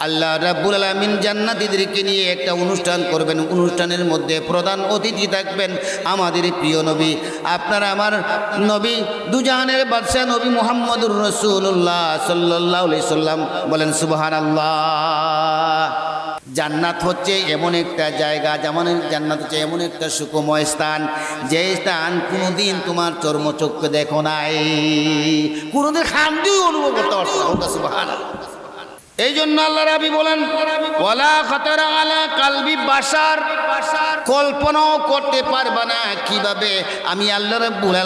আল্লাহ রাব্বুল আলামিন জান্নাতীদেরকে নিয়ে একটা অনুষ্ঠান করবেন। অনুষ্ঠানের মধ্যে প্রধান অতিথি থাকবেন আমাদের প্রিয় নবী, আপনার আমার নবী, দুজাহানের বাদশাহ নবী মুহাম্মদুর রাসূলুল্লাহ সাল্লাল্লাহু আলাইহি সাল্লাম। বলেন সুবহানাল্লাহ। জান্নাত হচ্ছে এমন একটা জায়গা, যেমন জান্নাত হচ্ছে এমন একটা সুখময় স্থান, যে স্থান কোনোদিন তোমার চর্মচক্ষে দেখো নাই, কোনোদিন খামদিও অনুভব করতে পারছো না। সুবহানাল্লাহ। এই জন্য আল্লাহ রাবি বলেন, ওয়ালা খাতারা আলা কালবি বাশার, কল্পনাও করতে পারবা না কিভাবে আমি আল্লাহ রাব্বুল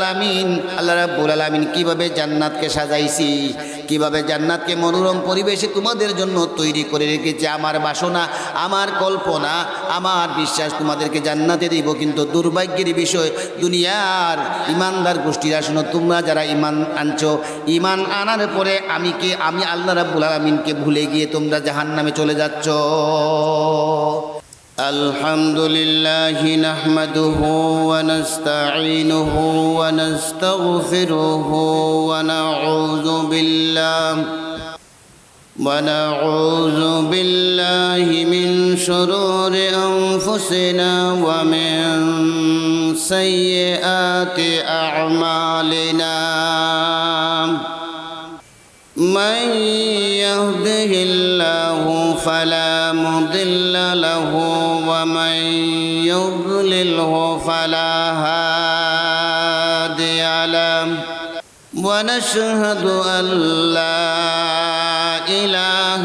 আলামিন কিভাবে জান্নাতকে সাজাইছি, কিভাবে জান্নাতকে মনোরম পরিবেশে তোমাদের জন্য তৈরি করে রেখেছি। আমার বাসনা, আমার কল্পনা, আমার বিশ্বাস তোমাদেরকে জান্নাতে দিব। কিন্তু দুর্ভাগ্যের বিষয়, দুনিয়ার ইমানদার গোষ্ঠীরা শোনো, তোমরা যারা ইমান আনছো, ইমান আনার পরে আমি আল্লাহ রাব্বুল আলামিনকে ভুলে গিয়ে তোমরা জাহান্নামে চলে যাচ্ছ। আলহামদুলিল্লাহি নাহমাদুহু ওয়া নাস্তাঈনুহু ওয়া নাস্তাগফিরুহু ওয়া নাউযু বিল্লাহি মিন শুরুরি আনফুসিনা ওয়া মিন সাইয়্যাতি আ'মালিনা। من يهده الله فلا مضل له ومن يضلله فلا هادي له ونشهد أن لا إله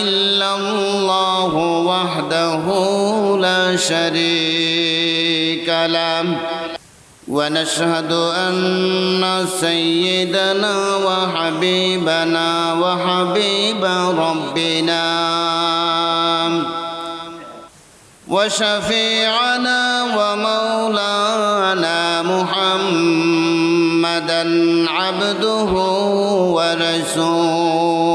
إلا الله وحده لا شريك له ونشهد أن سيدنا وحبيبنا وحبيب ربنا وشفيعنا ومولانا محمدا عبده ورسوله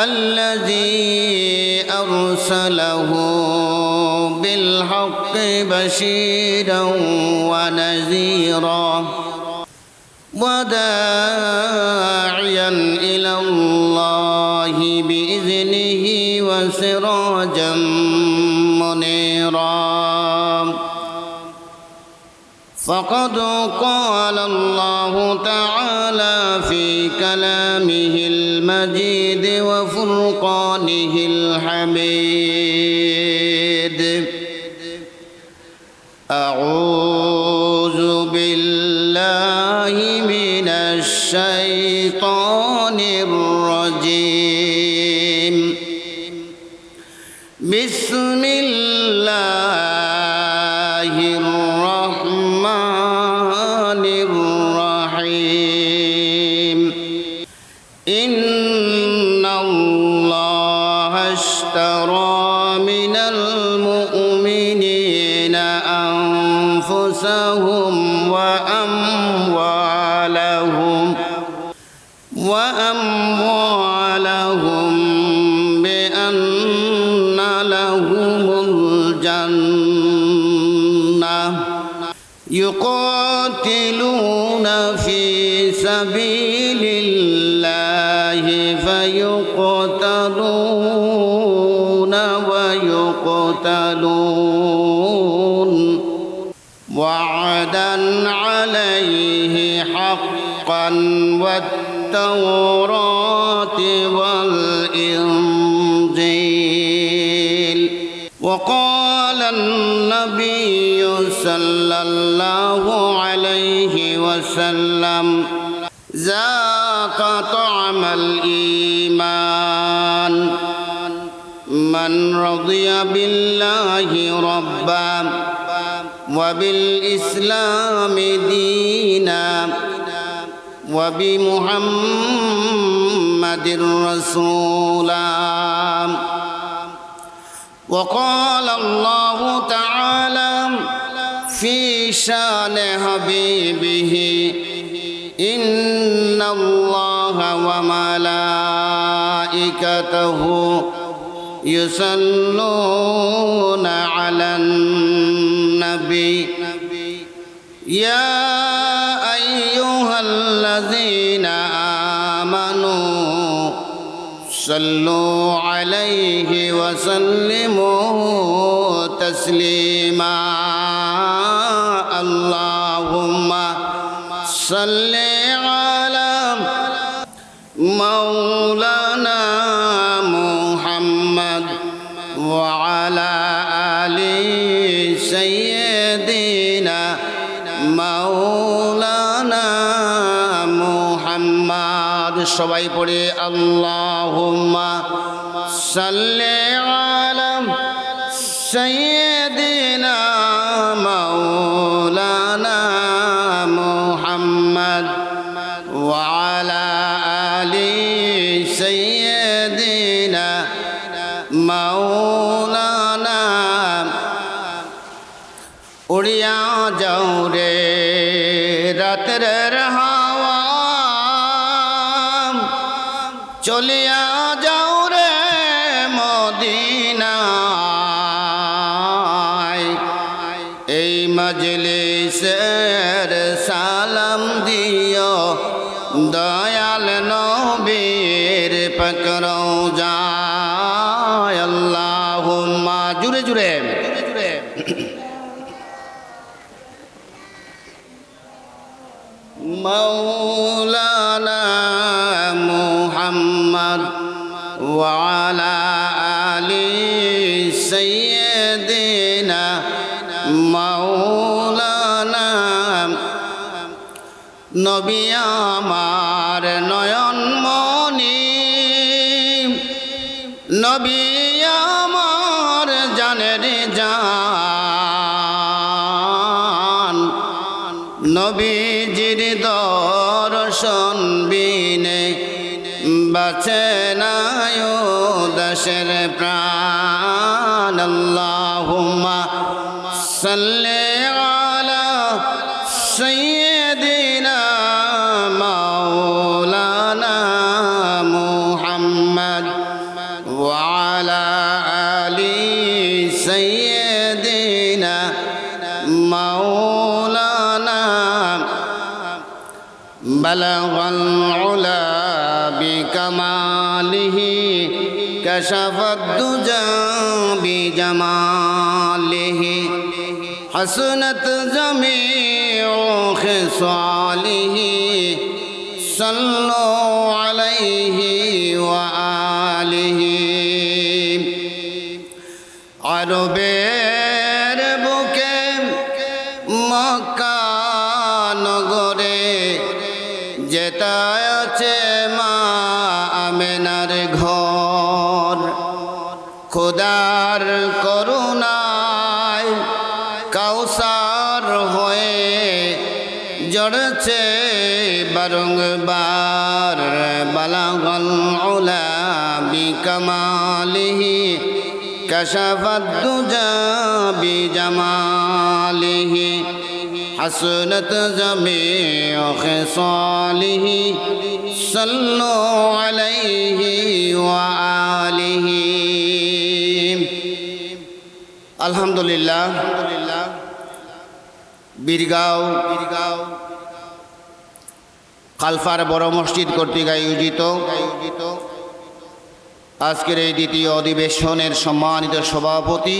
الذي أرسله بالحق بشيرا ونذيرا وداعيا إلى الله بإذنه وسراجا منيرا. فقد قال الله تعالى في كلامه المجيد وفرقانه الحميد: أعوذ بالله من الشيطان الرجيم. بسم الله الرحمن الرحيم. إن الله اشترى من المؤمنين أنفسهم وأموالهم بأن لهم الجنة يقاتلون في سبيل الله فيقتلون ويقتلون وعدا عليه حقا والتوراة والإنجيل. وقال النبي صلى الله عليه وسلم: ذاق طعم الإيمان من رضي بالله ربا وبالإسلام دينا وبمحمد رسولا. وقال الله تعالى في شان حبيبه: إن الله وملائكته يصلون على النبي يا أيها الذين آمنوا صلوا عليه وسلموا تسليما اللهم صل على مولانا محمد وعلى آل سيدنا مولانا محمد সবাই পড়ে আল্লাহুম্মা সাল্লি আলা সাইয়্যিদিনা মাওলানা মুহাম্মদ ওয়া আলা আলি সাইয়্যিদিনা মাওলানা উড়িয়া যাও রে রাতের হাওয়া চলিয়া যাও রে মদিনায় এই মজলিসের সালাম দিও দয়াল নবীর পাক রওজায় আল্লাহুম্মা জুড়ে জুড়ে مولانا محمد وعلى آل سيدنا مولانا নবী আমার নয়ন মনি নবী আমার জানের জান নবীজির দর্শন বিনে বাঁচে না ও দেশের প্রাণ আল্লাহুম্মা সাল্লি আলা সাইয়্যিদিনা মাওলানা মুহাম্মদ ওয়া আলা আলি সাইয়্যিদিনা মাওলানা بلغ العلا بكماله كشف الدجى بجماله حسنت جميع خصاله صلوا عليه وآله عربের বুকে মক্কা নগরে যেটায় আছে মা আমেনার ঘর খোদার করুণায় কাউসার হয়ে জড়ছে বারংবার বালাগল উলা বিকামালিহি কাশাফাদ দুজা বিজামালিহি حسنت جميع خصاله صلوا عليه وآله الحمد لله বীরগাঁও খালফার বড় মসজিদ কর্তৃক আয়োজিত আজকের এই দ্বিতীয় অধিবেশনের সম্মানিত সভাপতি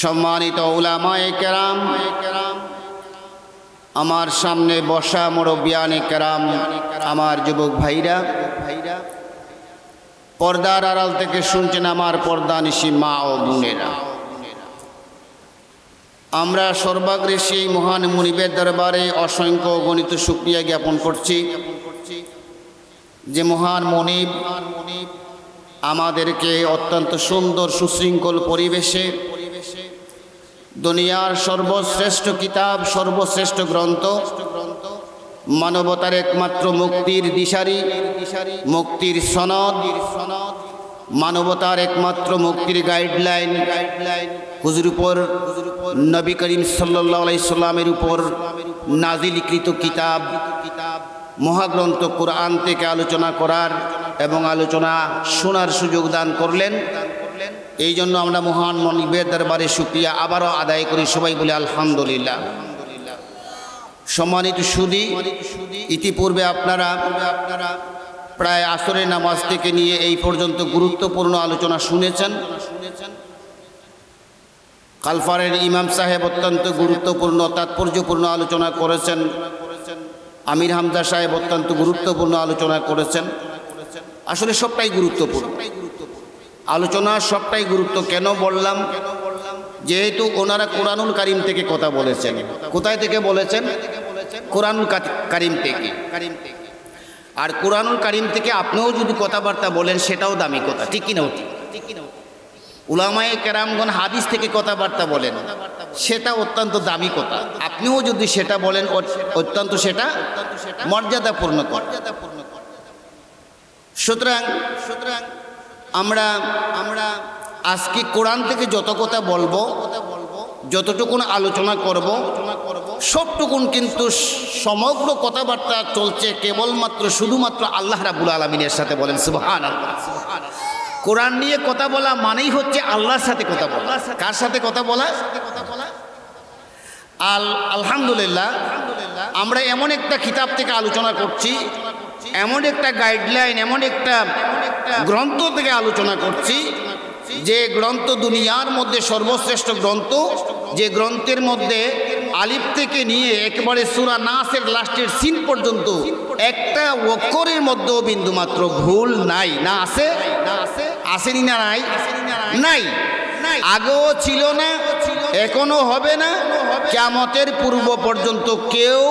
সম্মানিত উলামায়ে কেরাম আমার সামনে বসা মুরব্বিয়ানে কেরাম আমার যুবক ভাইরা পর্দার আড়াল থেকে শুনছেন আমার পর্দানিশী মা ও বোনেরা আমরা সর্বাগ্রেসী মহান মুনিবের দরবারে অসংখ্য গণিত শুকরিয়া জ্ঞাপন করছি যে মহান মুনিব আমাদেরকে অত্যন্ত সুন্দর সুশৃঙ্খল পরিবেশে দুনিয়ার সর্বশ্রেষ্ঠ কিতাব সর্বশ্রেষ্ঠ গ্রন্থ মানবতার একমাত্র মুক্তির দিশারি মুক্তির সনদ মানবতার একমাত্র মুক্তির গাইডলাইন হুজুর উপর নবী করিম সাল্লাল্লাহু আলাইহি সাল্লামের উপর নাজিলকৃত কিতাব মহাগ্রন্থ কুরআন থেকে আলোচনা করার এবং আলোচনা শোনার সুযোগ দান করলেন। এই জন্য আমরা মহান মুনিবের দরবারে শুকরিয়া আবারও আদায় করি, সবাই বলে আলহামদুলিল্লাহ। সম্মানিত সুধী, ইতিপূর্বে আপনারা প্রায় আসরের নামাজ থেকে নিয়ে এই পর্যন্ত গুরুত্বপূর্ণ আলোচনা শুনেছেন। কালফারের ইমাম সাহেব অত্যন্ত গুরুত্বপূর্ণ তাৎপর্যপূর্ণ আলোচনা করেছেন। আমির হামজা সাহেব অত্যন্ত গুরুত্বপূর্ণ আলোচনা করেছেন। আসলে সবটাই গুরুত্বপূর্ণ আলোচনা, সবটাই গুরুত্ব। কেন বললাম? যেহেতু ওনারা কোরআনুল কারিম থেকে কথা বলেছেন। কোথায় থেকে বলেছেন? কোরআনুল কারিম থেকে। আর কোরআনুল কারিম থেকে আপনিও যদি কথাবার্তা বলেন সেটাও দামি কথা, ঠিক কিনা? উলামায়ে কেরামগণ হাদিস থেকে কথাবার্তা বলেন, সেটা অত্যন্ত দামি কথা। আপনিও যদি সেটা বলেন অত্যন্ত সেটা মর্যাদাপূর্ণ কথা। সুতরাং আমরা আজকে কোরআন থেকে যত কথা বলবো, যতটুকুন আলোচনা করব, সবটুকুন কিন্তু সমগ্র কথাবার্তা চলছে কেবলমাত্র শুধুমাত্র আল্লাহ রাব্বুল আলামিনের সাথে। বলেন সুবহানাল্লাহ। কোরআন নিয়ে কথা বলা মানেই হচ্ছে আল্লাহর সাথে কথা বলা। কার সাথে কথা বলা? আলহামদুলিল্লাহ, আমরা এমন একটা কিতাব থেকে আলোচনা করছি, এমন একটা গাইডলাইন, এমন একটা গ্রন্থ থেকে আলোচনা করছি, যে গ্রন্থ দুনিয়ার মধ্যে সর্বশ্রেষ্ঠ গ্রন্থ, যে গ্রন্থের মধ্যে আলিফ থেকে নিয়ে একেবারে সূরা নাসের লাস্টের সিন পর্যন্ত একটা অক্ষরের মধ্যেও বিন্দুমাত্র ভুল নাই। না আছে? আসেনি না? নাই? নাই। আগেও ছিল না, এখনো হবে না, কিয়ামতের পূর্ব পর্যন্ত কেউ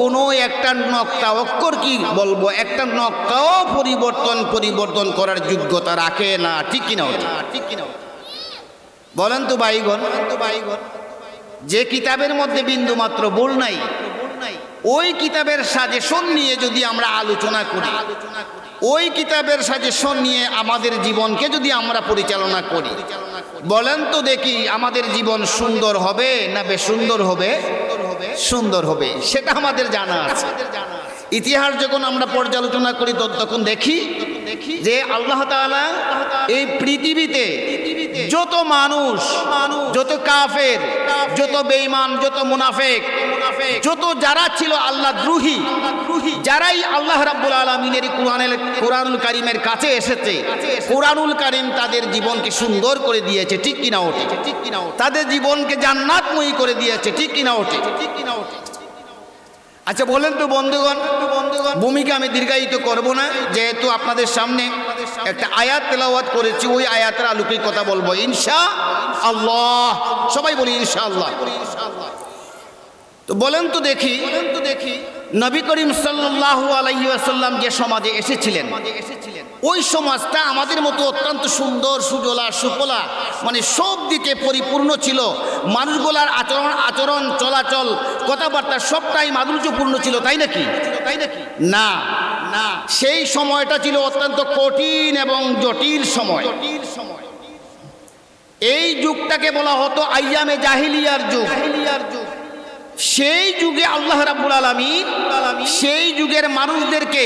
কোনো একটা নক্তা, অক্ষর কি বলবো, একটা নক্তাও পরিবর্তন করার যোগ্যতা রাখে না, ঠিক কিনা? বলেন তো ভাইগণ। যে কিতাবের মধ্যে বিন্দুমাত্র ভুল নাই, ওই কিতাবের সাজেশন নিয়ে যদি আমরা আলোচনা করি, ওই কিতাবের সাজেশন নিয়ে আমাদের জীবনকে যদি আমরা পরিচালনা করি, বলেন তো দেখি আমাদের জীবন সুন্দর হবে না বেসুন্দর হবে? সুন্দর হবে, সেটা আমাদের জানা আছে। ইতিহাস যখন আমরা পর্যালোচনা করি তখন দেখি যে আল্লাহ তাআলা এই পৃথিবীতে যত মানুষ, যত কাফের, যত বেঈমান, যত মুনাফিক, যত যারা ছিল আল্লাহ দ্রোহী, যারাই আল্লাহ রাব্বুল আলামিনের কোরআনুল কারীমের কাছে এসেছে, কোরআনুল কারীম তাদের জীবনকে সুন্দর করে দিয়েছে, ঠিক কিনা ওঠে? তাদের জীবনকে জান্নাতময়ী করে দিয়েছে, ঠিক কিনা ওঠে? আচ্ছা বলেন তো বন্ধুগণ, ভূমিকা আমি দীর্ঘায়িত করব না, যেহেতু আপনাদের সামনে একটা আয়াত তেলাওয়াত করেছি, ওই আয়াতের আলোকে কথা বলবো ইনশাআল্লাহ। সবাই বলি ইনশাআল্লাহ। তো বলেন তো দেখি, নবী করিম সাল্লাল্লাহু আলাইহি ওয়াসাল্লাম যে সমাজে এসেছিলেন, ওই সমাজটা আমাদের মতো অত্যন্ত সুন্দর, সুজলা, সুফলা, মানে সব দিকে পরিপূর্ণ ছিল। মানুষগুলার আচরণ, চলাচল, কথাবার্তা সবটাই মাধুর্যপূর্ণ ছিল, তাই নাকি? না, সেই সময়টা ছিল অত্যন্ত কঠিন এবং জটিল সময়। এই যুগটাকে বলা হতো আইয়ামে জাহিলিয়ার যুগ। সেই যুগে আল্লাহ রাব্বুল আলামিন সেই যুগের মানুষদেরকে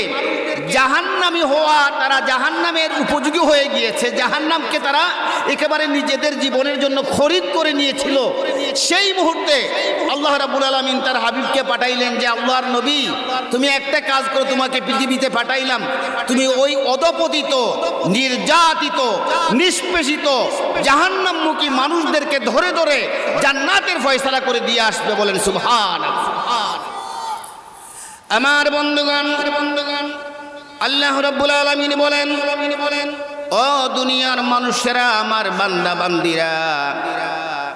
জাহান্নামী হওয়া, তারা জাহান্নামের উপযোগী হয়ে গিয়েছে, জাহান্নামকে তারা একেবারে নিজেদের জীবনের জন্য খরিদ করে নিয়েছিল। সেই মুহূর্তে আল্লাহ রাব্বুল আলামিন তার হাবিবকে পাঠাইলেন যে আল্লাহর নবী, তুমি একটা কাজ করো, তোমাকে পৃথিবীতে পাঠাইলাম, তুমি ওই অধপতিত, নির্যাতিত, নিষ্পেষিত, জাহান্নামমুখী মানুষদেরকে ধরে ধরে জান্নাতের ফয়সালা করে দিয়ে আসবে। বলেন সুবহানাল্লাহ। আমার বন্ধুগণ, আল্লাহ রাব্বুল আলামিন বলেন, ও দুনিয়ার মানুষেরা, আমার বান্দা বান্দিরা,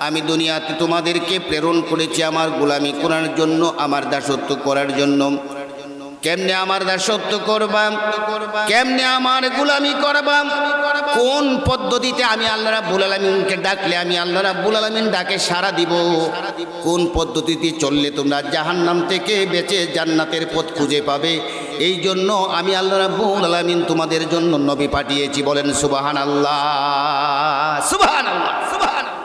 আমি দুনিয়াতে তোমাদেরকে প্রেরণ করেছি আমার গোলামি করার জন্য, আমার দাসত্ব করার জন্য। কেমনে আমার দাসত্ব করবা, কেমনে আমার গোলামি করবা, কোন পদ্ধতিতে আমি আল্লাহ রাব্বুল আলামিনকে ডাকলে আমি আল্লাহ রাব্বুল আলামিন ডাকে সাড়া দিব, কোন পদ্ধতিতে চললে তোমরা জাহান্নাম থেকে বেঁচে জান্নাতের পথ খুঁজে পাবে, এই জন্য আমি আল্লাহ রাব্বুল আলামিন তোমাদের জন্য নবী পাঠিয়েছি। বলেন সুবহানাল্লাহ, সুবহানাল্লাহ, সুবহানাল্লাহ।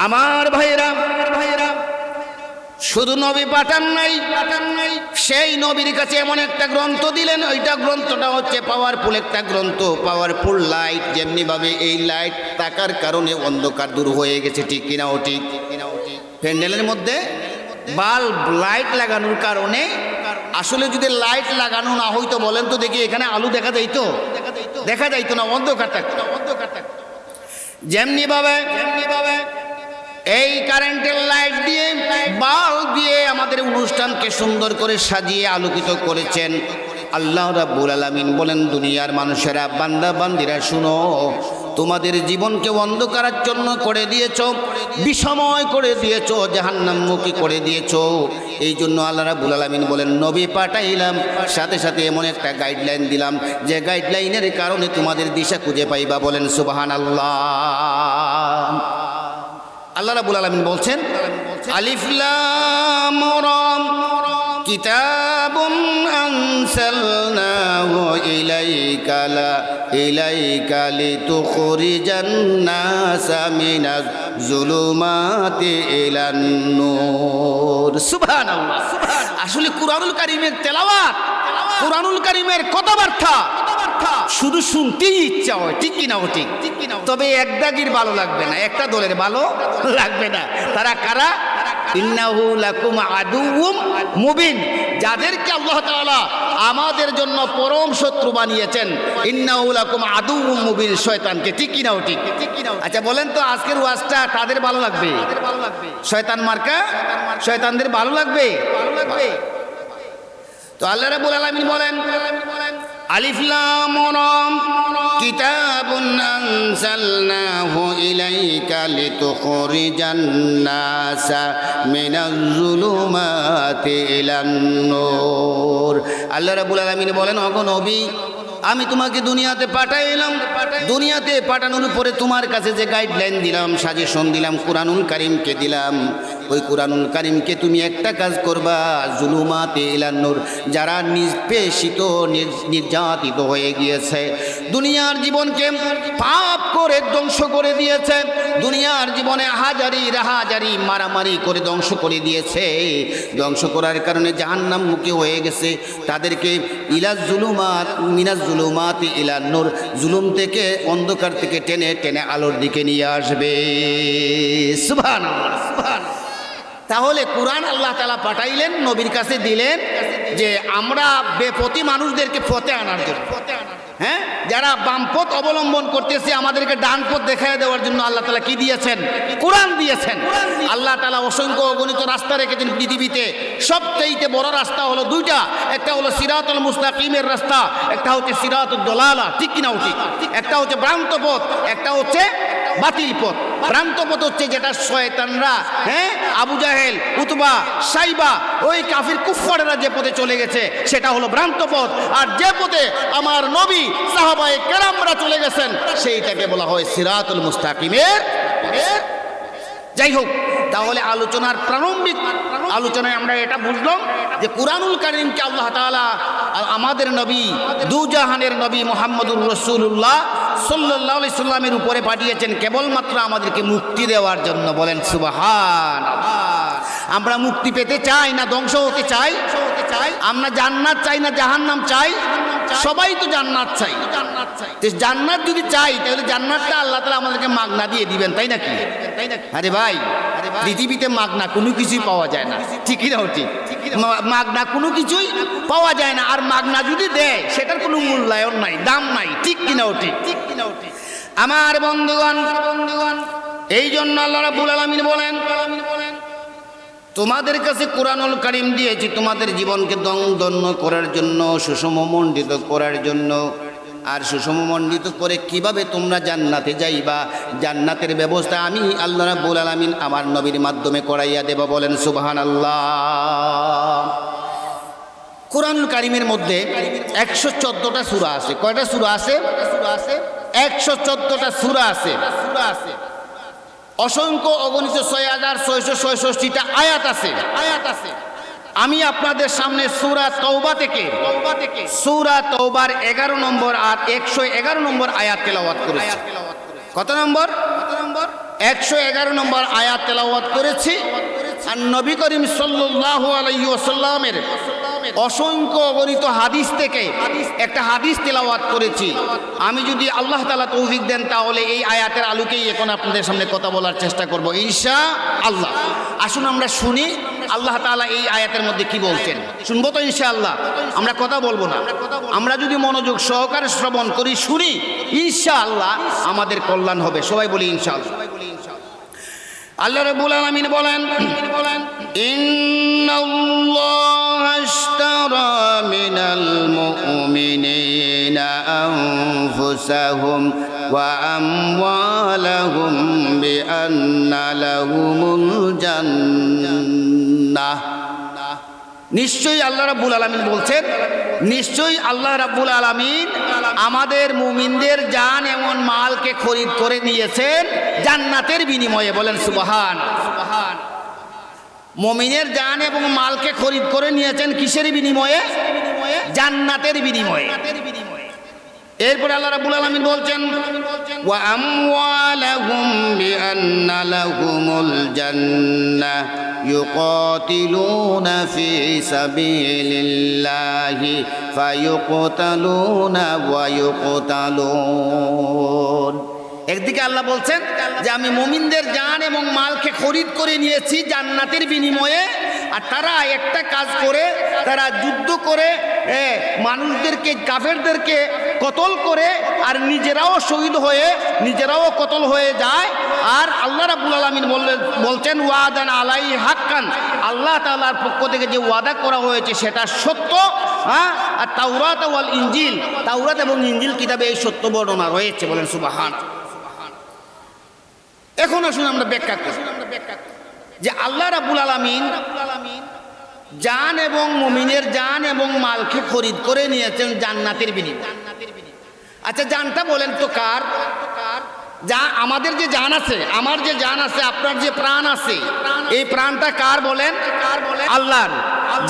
আমার ভাইরা, শুধু নবী পাঠান নাই, সেই নবীর কাছে এমন একটা গ্রন্থ দিলেন, ওইটা গ্রন্থটা হচ্ছে পাওয়ারফুল একটা গ্রন্থ, পাওয়ারফুল লাইট। যেমনি ভাবে এই লাইট থাকার কারণে অন্ধকার দূর হয়ে গেছে, ঠিক কিনা ও ঠিক? প্যান্ডেলের মধ্যে বাল্ব লাইট লাগানোর কারণে আসলে যদি লাইট লাগানো না হইতো বলেন তো দেখি, এখানে আলু দেখা যাইতো? দেখা যাইতো না, অন্ধকার থাকতো। যেমনি ভাবে এই কারেন্টের লাইট দিয়ে, বাল্ব দিয়ে আমাদের অনুষ্ঠানকে সুন্দর করে সাজিয়ে আলোকিত করেছেন আল্লাহ রাব্বুল আলামিন। বলেন, দুনিয়ার মানুষেরা, বান্দা বান্দিরা, শুনো, তোমাদের জীবনকে অন্ধকারাচ্ছন্ন করে দিয়েছো, বিষময় করে দিয়েছো, জাহান্নামমুখী করে দিয়েছো। এই জন্য আল্লাহ রাব্বুল আলামিন বলেন, নবী পাঠাইলাম, সাথে সাথে এমন একটা গাইডলাইন দিলাম যে গাইডলাইনের কারণে তোমাদের দিশা খুঁজে পাইবা। বলেন সুবহানাল্লাহ। আল্লাহ রাব্বুল আলামিন বলছেন, আলিফ লাম রা, কিতাবুন আনসালনাহু ইলাইকা লিতুখরিজান নাসা মিনাজ যুলুমাতি ইলান নূর। সুবহানাল্লাহ। আসলে কুরআনুল কারীমের তেলাওয়াত, কুরআনুল কারীমের কথাবার্তা শুধু শুনতেই ইচ্ছা হয়, ঠিক কিনা? ও ঠিক। তবে এক দাগির ভালো লাগবে না, একটা দলের ভালো লাগবে না। তারা কারা? ইন্নাহু লাকুম আদুউম মুবিন, যাদেরকে আল্লাহ তাআলা আমাদের জন্য পরম শত্রু বানিয়েছেন। ইন্নাহু লাকুম আদুউম মুবিন, শয়তানকে, ঠিক কিনা? ও ঠিক। আচ্ছা বলেন তো, আজকের ওয়াজটা তাদের ভালো লাগবে? শয়তান মার্কা শয়তানদের ভালো লাগবে? তো আল্লাহ রাব্বুল আলামিন বলেন, আলিফ লাম রা, কিতাবুন আনসালনাহু ইলাইকা লিতুখরিজান নাসা মিনাজ যুলুমাতি ইলান নূর। আল্লাহ রাব্বুল আলামিন বলেন, ওগো নবী, আমি তোমাকে দুনিয়াতে পাঠাইলাম, দুনিয়াতে পাঠানোর পরে তোমার কাছে যে গাইডলাইন দিলাম, সাজেশন দিলাম, কুরআনুল কারীমকে দিলাম, ওই কুরআনুল কারীমকে তুমি একটা কাজ করবা, যুলুমাতে ইলান নূর, যারা নিষ্পেষিত, নির্যাতিত হয়ে গিয়েছে, দুনিয়ার জীবনকে পাপ করে ধ্বংস করে দিয়েছে, দুনিয়ার জীবনে হাজারি মারামারি করে ধ্বংস করে দিয়েছে, ধ্বংস করার কারণে জাহান্নামমুখী হয়ে গেছে, তাদেরকে মিনাজ যুলুমাতি ইলান নূর, জুলুম থেকে, অন্ধকার থেকে টেনে টেনে আলোর দিকে নিয়ে আসবে। সুবহানাল্লাহ। তাহলে কুরআন আল্লাহ তাআলা পাঠাইলেন, নবীর কাছে দিলেন, যে আমরা বেপথী মানুষদেরকে পথে আনার জন্য। হ্যাঁ, যারা বাম পথ অবলম্বন করতেছে, আমাদেরকে ডান পথ দেখায় দেওয়ার জন্য আল্লাহ তাআলা কি দিয়েছেন? কুরআন দিয়েছেন। আল্লাহ তাআলা অসংখ্য অগণিত রাস্তা রেখেছেন পৃথিবীতে। সবচেয়ে বড় রাস্তা হলো দুইটা, একটা হলো সিরাতুল মুস্তাকিমের রাস্তা, একটা হচ্ছে সিরাতুদ দলালা, ঠিক কিনা? ঠিক। একটা হচ্ছে ভ্রান্ত পথ, একটা হচ্ছে বাতিল পথ। ভ্রান্ত পথ হচ্ছে যেটা শয়তানরা, হ্যাঁ, আবু জাহেল, উতবা, সাইবা, ওই কাফির কুফফাররা যে পথে চলে গেছে, সেটা হলো ভ্রান্ত পথ। আর যে পথে আমার নবী, সাহাবায়ে কেরামরা চলে গেছেন, সেইটাকে বলা হয় সিরাতুল মুস্তাকিমের। যাই হোক, তাহলে আলোচনার প্রারম্ভিক আলোচনায় আমরা এটা বুঝলাম যে কুরআনুল কারীমকে আল্লাহ তাআলা আমাদের নবী, দুজাহানের নবী মুহাম্মদুর রাসূলুল্লাহ সাল্লাল্লাহু আলাইহি সাল্লামের উপরে পাঠিয়েছেন কেবলমাত্র আমাদেরকে মুক্তি দেওয়ার জন্য। বলেন সুবহানাল্লাহ। আমরা মুক্তি পেতে চাই না ধ্বংস হতে চাই? আমরা জান্নাত চাই না জাহান্নাম চাই? সবাই তো জান্নাত চাই। জান্নাত যদি চাই, তাহলে জান্নাতটা আল্লাহ তাআলা আমাদেরকে মাগনা দিয়ে দিবেন, তাই নাকি? আরে ভাই, পৃথিবীতে মাগনা কোনো কিছুই পাওয়া যায় না, ঠিকই না? ঠিক, মাগনা কোনো কিছুই পাওয়া যায় না। আর মাগনা যদি দেয়, সেটার কোনো মূল্যায়ন নাই, দাম নাই, ঠিক কিনা? ঠিক। আমার বন্ধুগণ, এই জন্য আল্লাহ রাব্বুল আলামিন বলেন, তোমাদের কাছে কুরআনুল কারীম দিয়েছি তোমাদের জীবনকে ধন্য করার জন্য, সুষমমণ্ডিত করার জন্য। আর সুষমমণ্ডিত করে কিভাবে তোমরা জান্নাতে যাইবা, জান্নাতের ব্যবস্থা আমি আল্লাহ রাব্বুল আলামিন আমার নবীর মাধ্যমে করাইয়া দেব। বলেন সুবহানাল্লাহ। কুরআনুল কারীমের মধ্যে 114টা সূরা আছে। কয়টা সূরা আছে? 114টা সূরা আছে। অসংখ্য অগণিত 6666টা আয়াত আছে। আমি আপনাদের সামনে সূরা তওবা থেকে সূরা তওবার 11 নম্বর আর 111 নম্বর আয়াত তেলাওয়াত করেছি। কত নম্বর? 111 নম্বর আয়াত তেলাওয়াত করেছি। আর নবী করিম সাল্লাল্লাহু আলাইহি ওয়াসাল্লামের অসংখ্য অগণিত হাদিস থেকে একটা হাদিস তেলাওয়াত করেছি। আমি যদি আল্লাহ তাআলা তৌফিক দেন, তাহলে এই আয়াতের আলোকেই এখন আপনাদের সামনে কথা বলার চেষ্টা করব ইনশাআল্লাহ। আসুন আমরা শুনি, আল্লাহ তাআলা এই আয়াতের মধ্যে কি বলছেন শুনবো তো ইনশাআল্লাহ। আমরা কথা বলবো না, আমরা যদি মনোযোগ সহকারে শ্রবণ করি, শুনি, ইনশাআল্লাহ আমাদের কল্যাণ হবে। সবাই বলি ইনশাআল্লাহ। আল্লাহ রাব্বুল আলামিন বলেন, ইন্নাল্লাহা আশতারা মিনাল মুমিনিনা আনফুসাহুম ওয়া আমওয়ালাহুম বিআন্না লাহুমুল জান্নাহ। নিশ্চয়ই আল্লাহ রাব্বুল আলামিন বলছেন, নিশ্চয়ই আল্লাহ রাব্বুল আলামিন আমাদের মুমিনদের জান এমন মালকে খরিদ করে নিয়েছেন জান্নাতের বিনিময়ে। বলেন সুবহান। মুমিনের জান এবং মালকে খরিদ করে নিয়েছেন কিসের বিনিময়ে? জান্নাতের বিনিময়ে। এরপর আল্লাহ রাব্বুল আলামিন বলছেন, ওয়া আমওয়ালাহুম বিআন্না লাহুমুল জান্নাহ ইউকাতিলুনা ফি সাবিলিল্লাহি ফায়ুকতালুনা ওয়া ইউকতালুন। একদিকে আল্লাহ বলছেন যে আমি মুমিনদের জান এবং মালকে খরিদ করে নিয়েছি জান্নাতের বিনিময়ে, আর তারা একটা কাজ করে, তারা যুদ্ধ করে মানুষদেরকে, কাফেরদেরকে কতল করে, আর নিজেরাও শহীদ হয়ে, নিজেরাও কতল হয়ে যায়। আর আল্লাহ রাব্বুল আলামিন বলছেন ওয়াদান আলাই হাক্কান, আল্লাহ তাআলার পক্ষ থেকে যে ওয়াদা করা হয়েছে সেটা সত্য। আর তাওরাত ওয়াল ইনজিল, তাওরাত এবং ইনজিল কিতাবে এই সত্য বর্ণনা রয়েছে। বলেন সুবহান। এখন আসুন আমরা ব্যাখ্যা করি যে আল্লাহ রাব্বুল আলামিন জান এবং মুমিনের জান এবং মালকে খরিদ করে নিয়েছেন জান্নাতের বিনিময়ে। আচ্ছা, জানটা বলেন তো কার? যা আমাদের যে জান আছে, আমার যে জান আছে, আপনার যে প্রাণ আছে, এই প্রাণটা কার বলেন? আল্লাহর।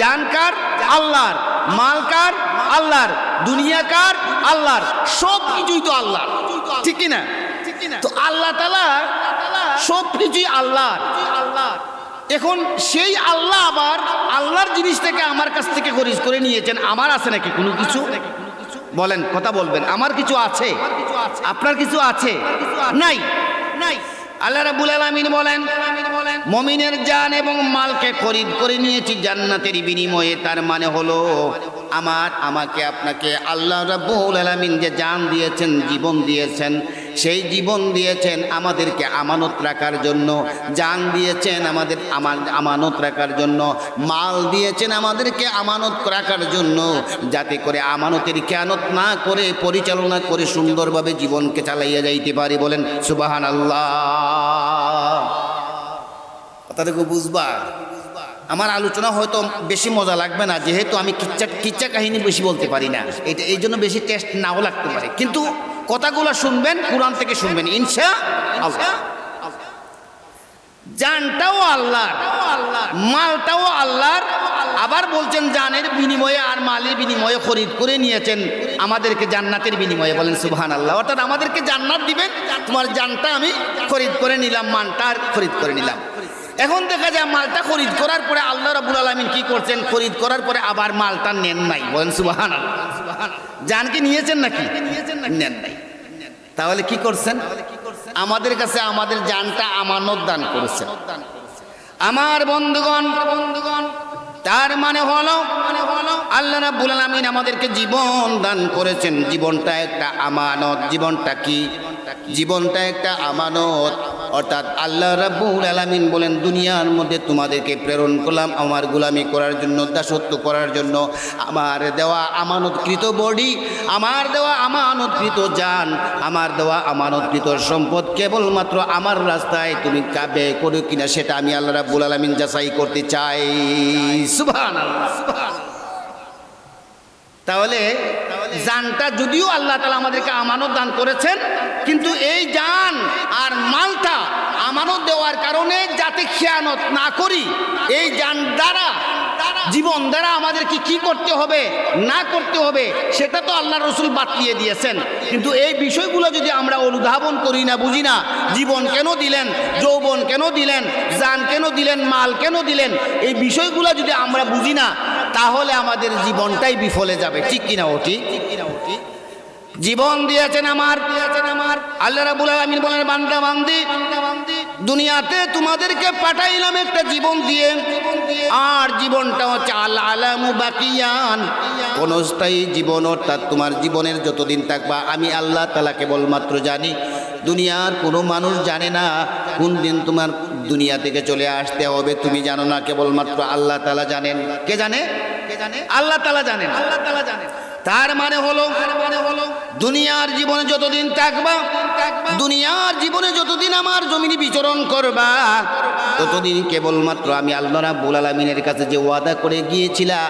জান কার? আল্লাহর। মাল কার? আল্লাহর। দুনিয়া কার? আল্লাহর। সব কিছুই তো আল্লাহর, ঠিক কি না? তো আল্লাহ তাআলা সব কিছুই আল্লাহর। এখন সেই আল্লাহ আবার আল্লাহর জিনিস থেকে আমার কাছ থেকে খরিদ করে নিয়েছেন। আমার আছে নাকি কোনো কিছু? বলেন, কথা বলবেন। আমার কিছু আছে? আপনার কিছু আছে? নাই। আল্লাহ রাব্বুল আলামিন বলেন, মুমিনের জান এবং মালকে খরিদ করে নিয়েছি জান্নাতের বিনিময়ে। তার মানে হলো আমাকে আপনাকে আল্লাহ রাব্বুল আলামিন যে জান দিয়েছেন, জীবন দিয়েছেন, সেই জীবন দিয়েছেন আমাদেরকে আমানত রাখার জন্য, জান দিয়েছেন আমাদের আমানত রাখার জন্য, মাল দিয়েছেন আমাদেরকে আমানত রাখার জন্য, যাতে করে আমানতের খেয়ানত না করে পরিচালনা করে সুন্দরভাবে জীবনকে চালাইয়া যাইতে পারি। বলেন সুবহানাল্লাহ। কথাটুকু বুঝবা? আমার আলোচনা হয়তো বেশি মজা লাগবে না, যেহেতু আমি কিচ্ছা কাহিনী বেশি বলতে পারি না, এটা এই জন্য বেশি টেস্ট নাও লাগতে পারে, কিন্তু কথাগুলো শুনবেন, কোরআন থেকে শুনবেন ইনশাআল্লাহ। জানটাও আল্লাহর, মালটাও আল্লাহর। আবার বলছেন জানের বিনিময়ে আর মালের বিনিময়ে খরিদ করে নিয়েছেন আমাদেরকে জান্নাতের বিনিময়ে। বলেন সুবহানাল্লাহ। অর্থাৎ আমাদেরকে জান্নাত দিবেন, তোমার জানটা আমি খরিদ করে নিলাম, মানটা খরিদ করে নিলাম। এখন দেখা যায় মালটা খরিদ করার পরে আল্লাহ রাব্বুল আলামিন কি করছেন? খরিদ করার পরে আবার মালটা নেন নাই। বলেন সুবহানাল্লাহ। জানকে নিয়েছেন নাকি? নেন নাই। তাহলে কি করছেন? আমাদের কাছে আমাদের জানটা আমানত দান করেছেন। আমার বন্ধুগণ, তার মানে হলো আল্লাহ রাব্বুল আলামিন আমাদেরকে জীবন দান করেছেন। জীবনটা একটা আমানত। জীবনটা কি? জীবনটা একটা আমানত। অর্থাৎ আল্লাহ রাব্বুল আলামিন বলেন, দুনিয়ার মধ্যে তোমাদেরকে প্রেরণ করলাম আমার গোলামি করার জন্য, দাসত্ব করার জন্য। আমার দেওয়া আমানতকৃত বডি, আমার দেওয়া আমানতকৃত জান, আমার দেওয়া আমানতকৃত সম্পদ কেবলমাত্র আমার রাস্তায় তুমি কাবে করো কিনা সেটা আমি আল্লাহ রাব্বুল আলামিন যাচাই করতে চাই। সুবহানাল্লাহ। তাহলে জানটা যদিও আল্লাহ তাআলা আমাদেরকে আমানত দান করেছেন, কিন্তু এই জান আর মালটা আমানত দেওয়ার কারণে যাতে খেয়ানত না করি, এই জান দ্বারা, জীবন দ্বারা আমাদেরকে কি করতে হবে না করতে হবে সেটা তো আল্লাহ রসুল বাতলিয়ে দিয়েছেন। কিন্তু এই বিষয়গুলো যদি আমরা অনুধাবন করি না, বুঝি না, জীবন কেন দিলেন, যৌবন কেন দিলেন, জান কেন দিলেন, মাল কেন দিলেন, এই বিষয়গুলো যদি আমরা বুঝি না, তাহলে আমাদের জীবনটাই বিফলে যাবে। ঠিক কিনা ওটি? জীবন দিয়েছেন আমার আল্লাহ রাব্বুল আলামিন বলেন, বান্দা বান্দি দুনিয়াতে তোমাদেরকে পাঠাইলাম একটা জীবন দিয়ে, আর জীবনটা হচ্ছে আল আলামু বাকিয়ান, ক্ষণস্থায়ী জীবন, অর্থাৎ তোমার জীবনের যতদিন থাকবা আমি আল্লাহ তাআলা কেবলমাত্র জানি। দুনিয়ার কোনো মানুষ জানে না কোন দিন তোমার দুনিয়া থেকে চলে আসতে হবে, তুমি জানো না, কেবলমাত্র আল্লাহ তাআলা জানেন। কে জানে? আল্লাহ তাআলা জানেন। তার মানে হলো দুনিয়ার জীবনে যতদিন থাকবা, দুনিয়ার জীবনে যতদিন আমার জমিনে বিচরণ করবা, ততদিন কেবলমাত্র আমি আল্লাহ রাব্বুল আলামিনের কাছে যে ওয়াদা করে গিয়েছিলা,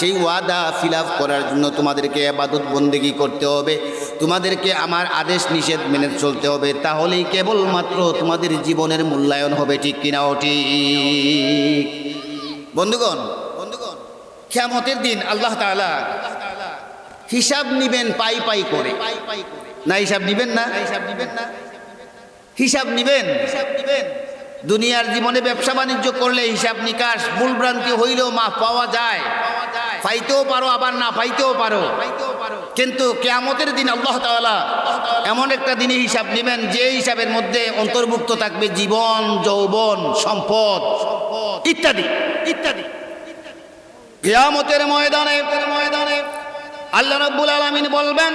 সেই ওয়াদা ফিলআপ করার জন্য তোমাদেরকে ইবাদত বন্দেগী করতে হবে, তোমাদেরকে আমার আদেশ নিষেধ মেনে চলতে হবে, তাহলেই কেবলমাত্র তোমাদের জীবনের মূল্যায়ন হবে। ঠিক কিনা? ও ঠিক। বন্ধুগণ, কিয়ামতের দিন আল্লাহ তাআলা হিসাব নিবেন পাই পাই করে। না হিসাব নিবেন না? হিসাব নিবেন। দুনিয়ার জীবনে ব্যবসা বাণিজ্য করলে হিসাব নিকাশ ভুলভ্রান্তি হইলেও মাফ পাওয়া যায়, পাইতেও পারো আবার না পাইতেও পারো। কিন্তু কিয়ামতের দিন আল্লাহ তাআলা এমন একটা দিনে হিসাব নেবেন যে হিসাবের মধ্যে অন্তর্ভুক্ত থাকবে জীবন, যৌবন, সম্পদ ইত্যাদি ইত্যাদি। কিয়ামতের ময়দানে আল্লাহ রাব্বুল আলামিন বলবেন,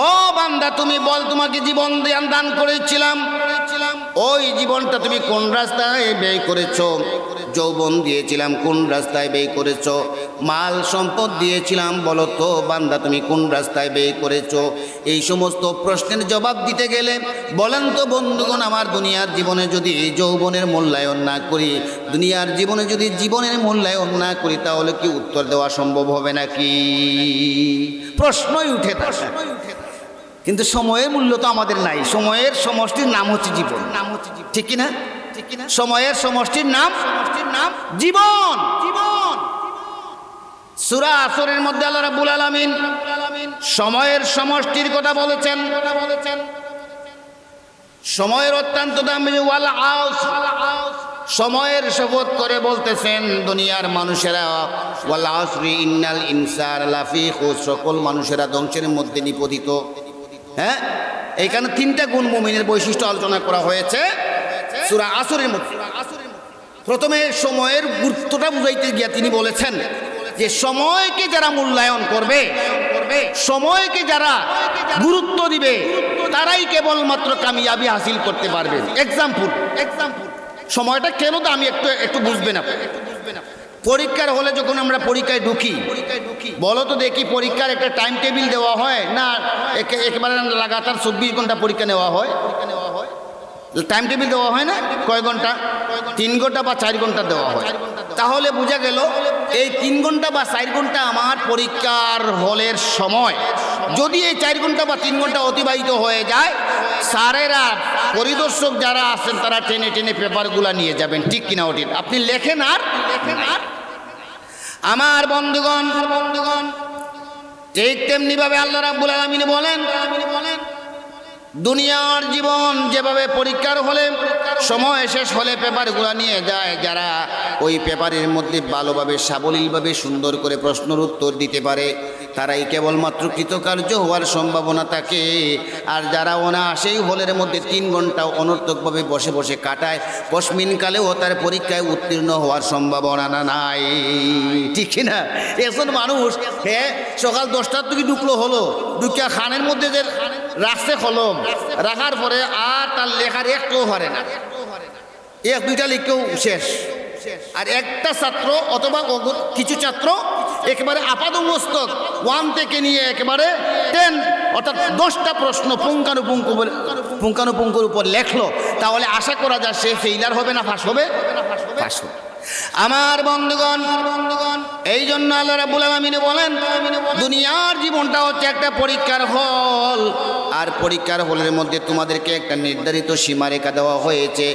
ও বান্দা তুমি বল, তোমাকে জীবন দান করেছিলাম, ওই জীবনটা তুমি কোন রাস্তায় ব্যয় করেছো? যৌবন দিয়েছিলাম, কোন রাস্তায় ব্যয় করেছো? মাল সম্পদ দিয়েছিলাম, বলো তো বান্দা তুমি কোন রাস্তায় ব্যয় করেছো? এই সমস্ত প্রশ্নের জবাব দিতে গেলে বলেন তো বন্ধুগণ, আমার দুনিয়ার জীবনে যদি যৌবনের মূল্যায়ন না করি, দুনিয়ার জীবনে যদি জীবনের মূল্যায়ন না করি, তাহলে কি উত্তর দেওয়া সম্ভব হবে নাকি? প্রশ্নই উঠে থাকে। কিন্তু সময়ের মূল্য তো আমাদের নাই। সময়ের সমষ্টির নাম হচ্ছে জীবন। ঠিক কিনা? সময়ের সমষ্টির নাম জীবন। সূরা আসরের মধ্যে আল্লাহ রাব্বুল আলামিন সময়ের সমষ্টির কথা বলেছেন। সময়ের অত্যন্ত দাম, ওয়াল আসর, সময়ের শপথ করে বলতেছেন দুনিয়ার মানুষেরা, ওয়াল আসরি ইন্নাল ইনসানা লাফি খুসর, সকল মানুষেরা ধ্বংসের মধ্যে নিপতিত। হ্যাঁ, এইখানে তিনটা গুণ মুমিনের বৈশিষ্ট্য আলোচনা করা হয়েছে সূরা আসরের মধ্যে। প্রথমে সময়ের গুরুত্বটা বুঝাইতে গিয়ে তিনি বলেছেন যে সময়কে যারা মূল্যায়ন করবে, সময়কে যারা গুরুত্ব দিবে, তারাই কেবলমাত্র কামিয়াবি হাসিল করতে পারবে। এক্সাম্পল, সময়টা কেন তো আমি একটু বুঝবেন না। পরীক্ষার হলে যখন আমরা পরীক্ষায় ঢুকি, বলো তো দেখি পরীক্ষার একটা টাইম টেবিল দেওয়া হয় না একেবারে লাগাতার 24 ঘন্টা পরীক্ষা নেওয়া হয়? টাইম টেবিল দেওয়া হয় না? কয় ঘন্টা? 3 ঘন্টা বা 4 ঘন্টা দেওয়া হয়। তাহলে বোঝা গেল এই 3 ঘন্টা বা 4 ঘন্টা আমার পরীক্ষার হলের সময়। যদি এই 4 ঘন্টা বা 3 ঘন্টা অতিবাহিত হয়ে যায়, স্যারেরা পরিদর্শক যারা আছেন তারা টেনে টেনে পেপারগুলো নিয়ে যাবেন। ঠিক কিনা? ওটি আপনি লেখেন আর আমার বন্ধুগণ, ঠিক তেমনিভাবে আল্লাহ রাব্বুল আলামিন বলেন, দুনিয়ার জীবন যেভাবে পরীক্ষার হলে সময় শেষ হলে পেপারগুলো নিয়ে যায়, যারা ওই পেপারের মধ্যে ভালোভাবে সাবলীলভাবে সুন্দর করে প্রশ্নের উত্তর দিতে পারে, তারাই কেবলমাত্র কৃতকার্য হওয়ার সম্ভাবনা থাকে। আর যারা অনায়াসেই হলের মধ্যে 3 ঘন্টা অনর্থকভাবে বসে বসে কাটায়, কসমিনকালেও তার পরীক্ষায় উত্তীর্ণ হওয়ার সম্ভাবনা নাই। ঠিক না? এখন মানুষ সকাল 10টার থেকে ঢুকলো, হলো ঢুকিয়া খানের মধ্যে যে রাখছে কলম, রাখার পরে আর তার লেখার একটু হারে না, 1-2টা লিখেও শেষ। আর একটা ছাত্র অথবা কিছু ছাত্র একেবারে আপাদমস্তক 1 থেকে নিয়ে একেবারে 10 অর্থাৎ 10টা প্রশ্ন পুঙ্খানুপুঙ্খের উপর লেখলো, তাহলে আশা করা যায় সে ফেইলার হবে না পাস হবে? পাস হবে। আমার বন্ধুগণ, এই জন্য আল্লাহ রাব্বুল আলামিন বলেন দুনিয়ার জীবনটা হচ্ছে একটা পরীক্ষার হল, আর পরীক্ষার হলের মধ্যে তোমাদেরকে একটা নির্ধারিত সীমারেখা দেওয়া হয়েছে।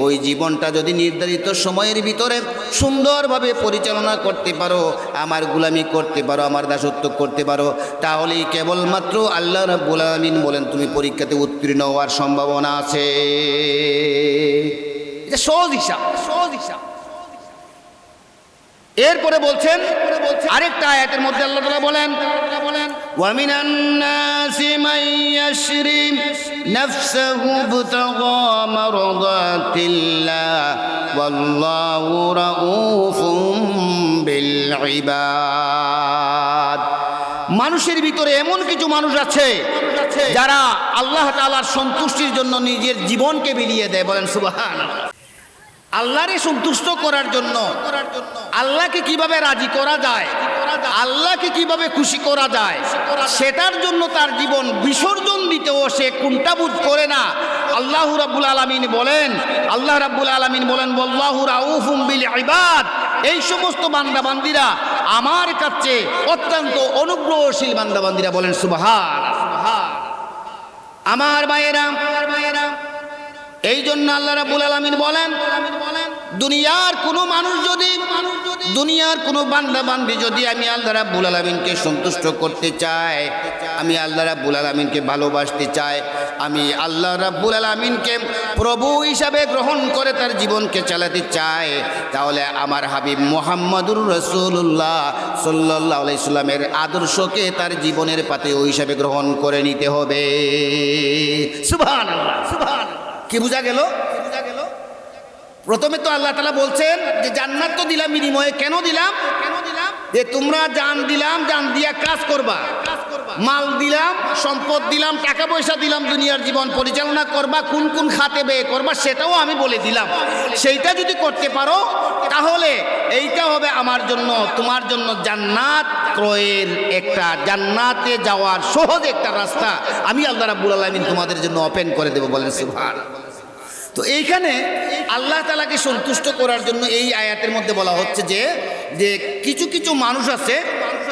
ওই জীবনটা যদি নির্ধারিত সময়ের ভিতরে সুন্দরভাবে পরিচালনা করতে পারো, আমার গোলামি করতে পারো, আমার দাসত্ব করতে পারো, তাহলেই কেবলমাত্র আল্লাহ রাব্বুল আলামিন বলেন তুমি পরীক্ষাতে উত্তীর্ণ হওয়ার সম্ভাবনা আছে। এটা সহজ হিসাব। এরপরে বলছেন আরেকটা আয়াতের মধ্যে আল্লাহ তাআলা বলেন, ওয়া মিনান নাসি মান ইয়াশরি نفسه ابتغى مرضات الله والله رؤوف بالعباد মানুষের ভিতরে এমন কিছু মানুষ আছে যারা আল্লাহ তাআলার সন্তুষ্টির জন্য নিজের জীবনকে বিলিয়ে দেয়। বলেন সুবহানাল্লাহ। আল্লাহরে সন্তুষ্ট করার জন্য, আল্লাহকে কিভাবে রাজি করা যায়, আল্লাহকে কিভাবে খুশি করা যায়, সেটার জন্য তার জীবন বিসর্জন দিতেও সে কুণ্ঠাবোধ করে না। আল্লাহ রাব্বুল আলামিন বলেন, আল্লাহ রাব্বুল আলামিন বলেন ওয়াল্লাহু রাউফুম বিল ইবাদ, এই সমস্ত বান্দাবান্দিরা আমার কাছে অত্যন্ত অনুগ্রহশীল বান্দাবান্দিরা। বলেন সুবহানাল্লাহ। আমার ভাইয়েরা, এই জন্য আল্লাহ রাব্বুল আলামিন বলেন দুনিয়ার কোনো মানুষ যদি, দুনিয়ার কোনো বান্দা বান্দি যদি আমি আল্লাহ রাব্বুল আলামিনকে সন্তুষ্ট করতে চাই, আমি আল্লাহ রাব্বুল আলামিনকে ভালোবাসতে চাই, আমি আল্লাহ রাব্বুল আলামিনকে প্রভু হিসাবে গ্রহণ করে তার জীবনকে চালাতে চাই, তাহলে আমার হাবিব মুহাম্মদুর রাসূলুল্লাহ সাল্লাল্লাহু আলাইহি সাল্লামের আদর্শকে তার জীবনের পাথেয় হিসাবে গ্রহণ করে নিতে হবে। সুবহানাল্লাহ, সুবহানাল্লাহ। কি বোঝা গেল? প্রথমে তো আল্লাহ তাআলা বলছেন যে জান্নাত তো দিলাম বিনিময়ে। কেন দিলাম? যে তোমরা জান দিলাম, জান দিয়া কাজ করবা, মাল দিলাম, সম্পদ দিলাম, টাকা পয়সা দিলাম, দুনিয়ার জীবন পরিচালনা করবা, কোন কোন খাতে ব্যয় করবা সেটাও আমি বলে দিলাম। সেইটা যদি করতে পারো তাহলে এইটা হবে আমার জন্য, তোমার জন্য জান্নাত ক্রয়ের একটা, জান্নাতে যাওয়ার সহজ একটা রাস্তা আমি আল্লাহ রাব্বুল আলামিন তোমাদের জন্য ওপেন করে দেব। বলেন সুবহানাল্লাহ। তো এইখানে আল্লাহ তাআলাকে সন্তুষ্ট করার জন্য এই আয়াতের মধ্যে বলা হচ্ছে যে যে কিছু কিছু মানুষ আছে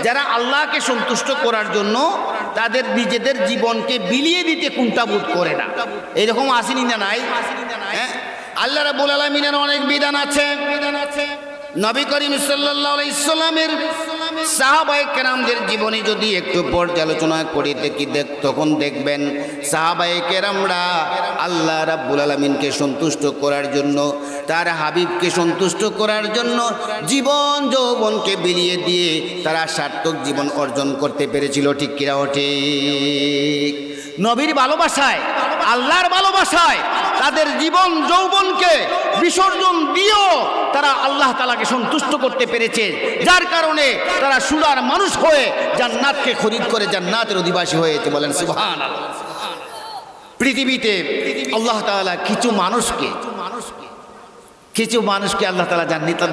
যারা আল্লাহকে সন্তুষ্ট করার জন্য তাদের নিজেদের জীবনকে বিলিয়ে দিতে কুণ্ঠাবোধ করে না। এরকম আসেনি না? নাই? হ্যাঁ, আল্লাহ রাব্বুল আলামিনের অনেক বিধান আছে। নবী করিম সাল্লাল্লাহু আলাইহি সাল্লামের সাহাবায়ে কেরামদের জীবনী যদি একটু পর্যালোচনা করে দেখি, তখন দেখবেন সাহাবায়ে কেরামরা আল্লাহ রাব্বুল আলামিনকে সন্তুষ্ট করার জন্য, তার হাবিবকে সন্তুষ্ট করার জন্য জীবন যৌবনকে বিলিয়ে দিয়ে তারা সার্থক জীবন অর্জন করতে পেরেছিল। ঠিক কিনা? ঠিক। নবীর ভালোবাসায়, আল্লাহর ভালোবাসায় তাদের জীবন যৌবনকে বিসর্জন দিয়েও তারা আল্লাহ তাআলাকে সন্তুষ্ট করতে পেরেছে, যার কারণে তারা সুরার মানুষ হয়ে জান্নাতকে খরিদ করে জান্নাতের অধিবাসী হয়েছে। বলেন সুবহানাল্লাহ। পৃথিবীতে আল্লাহ তাআলা কিছু মানুষকে আল্লাহ তাআলা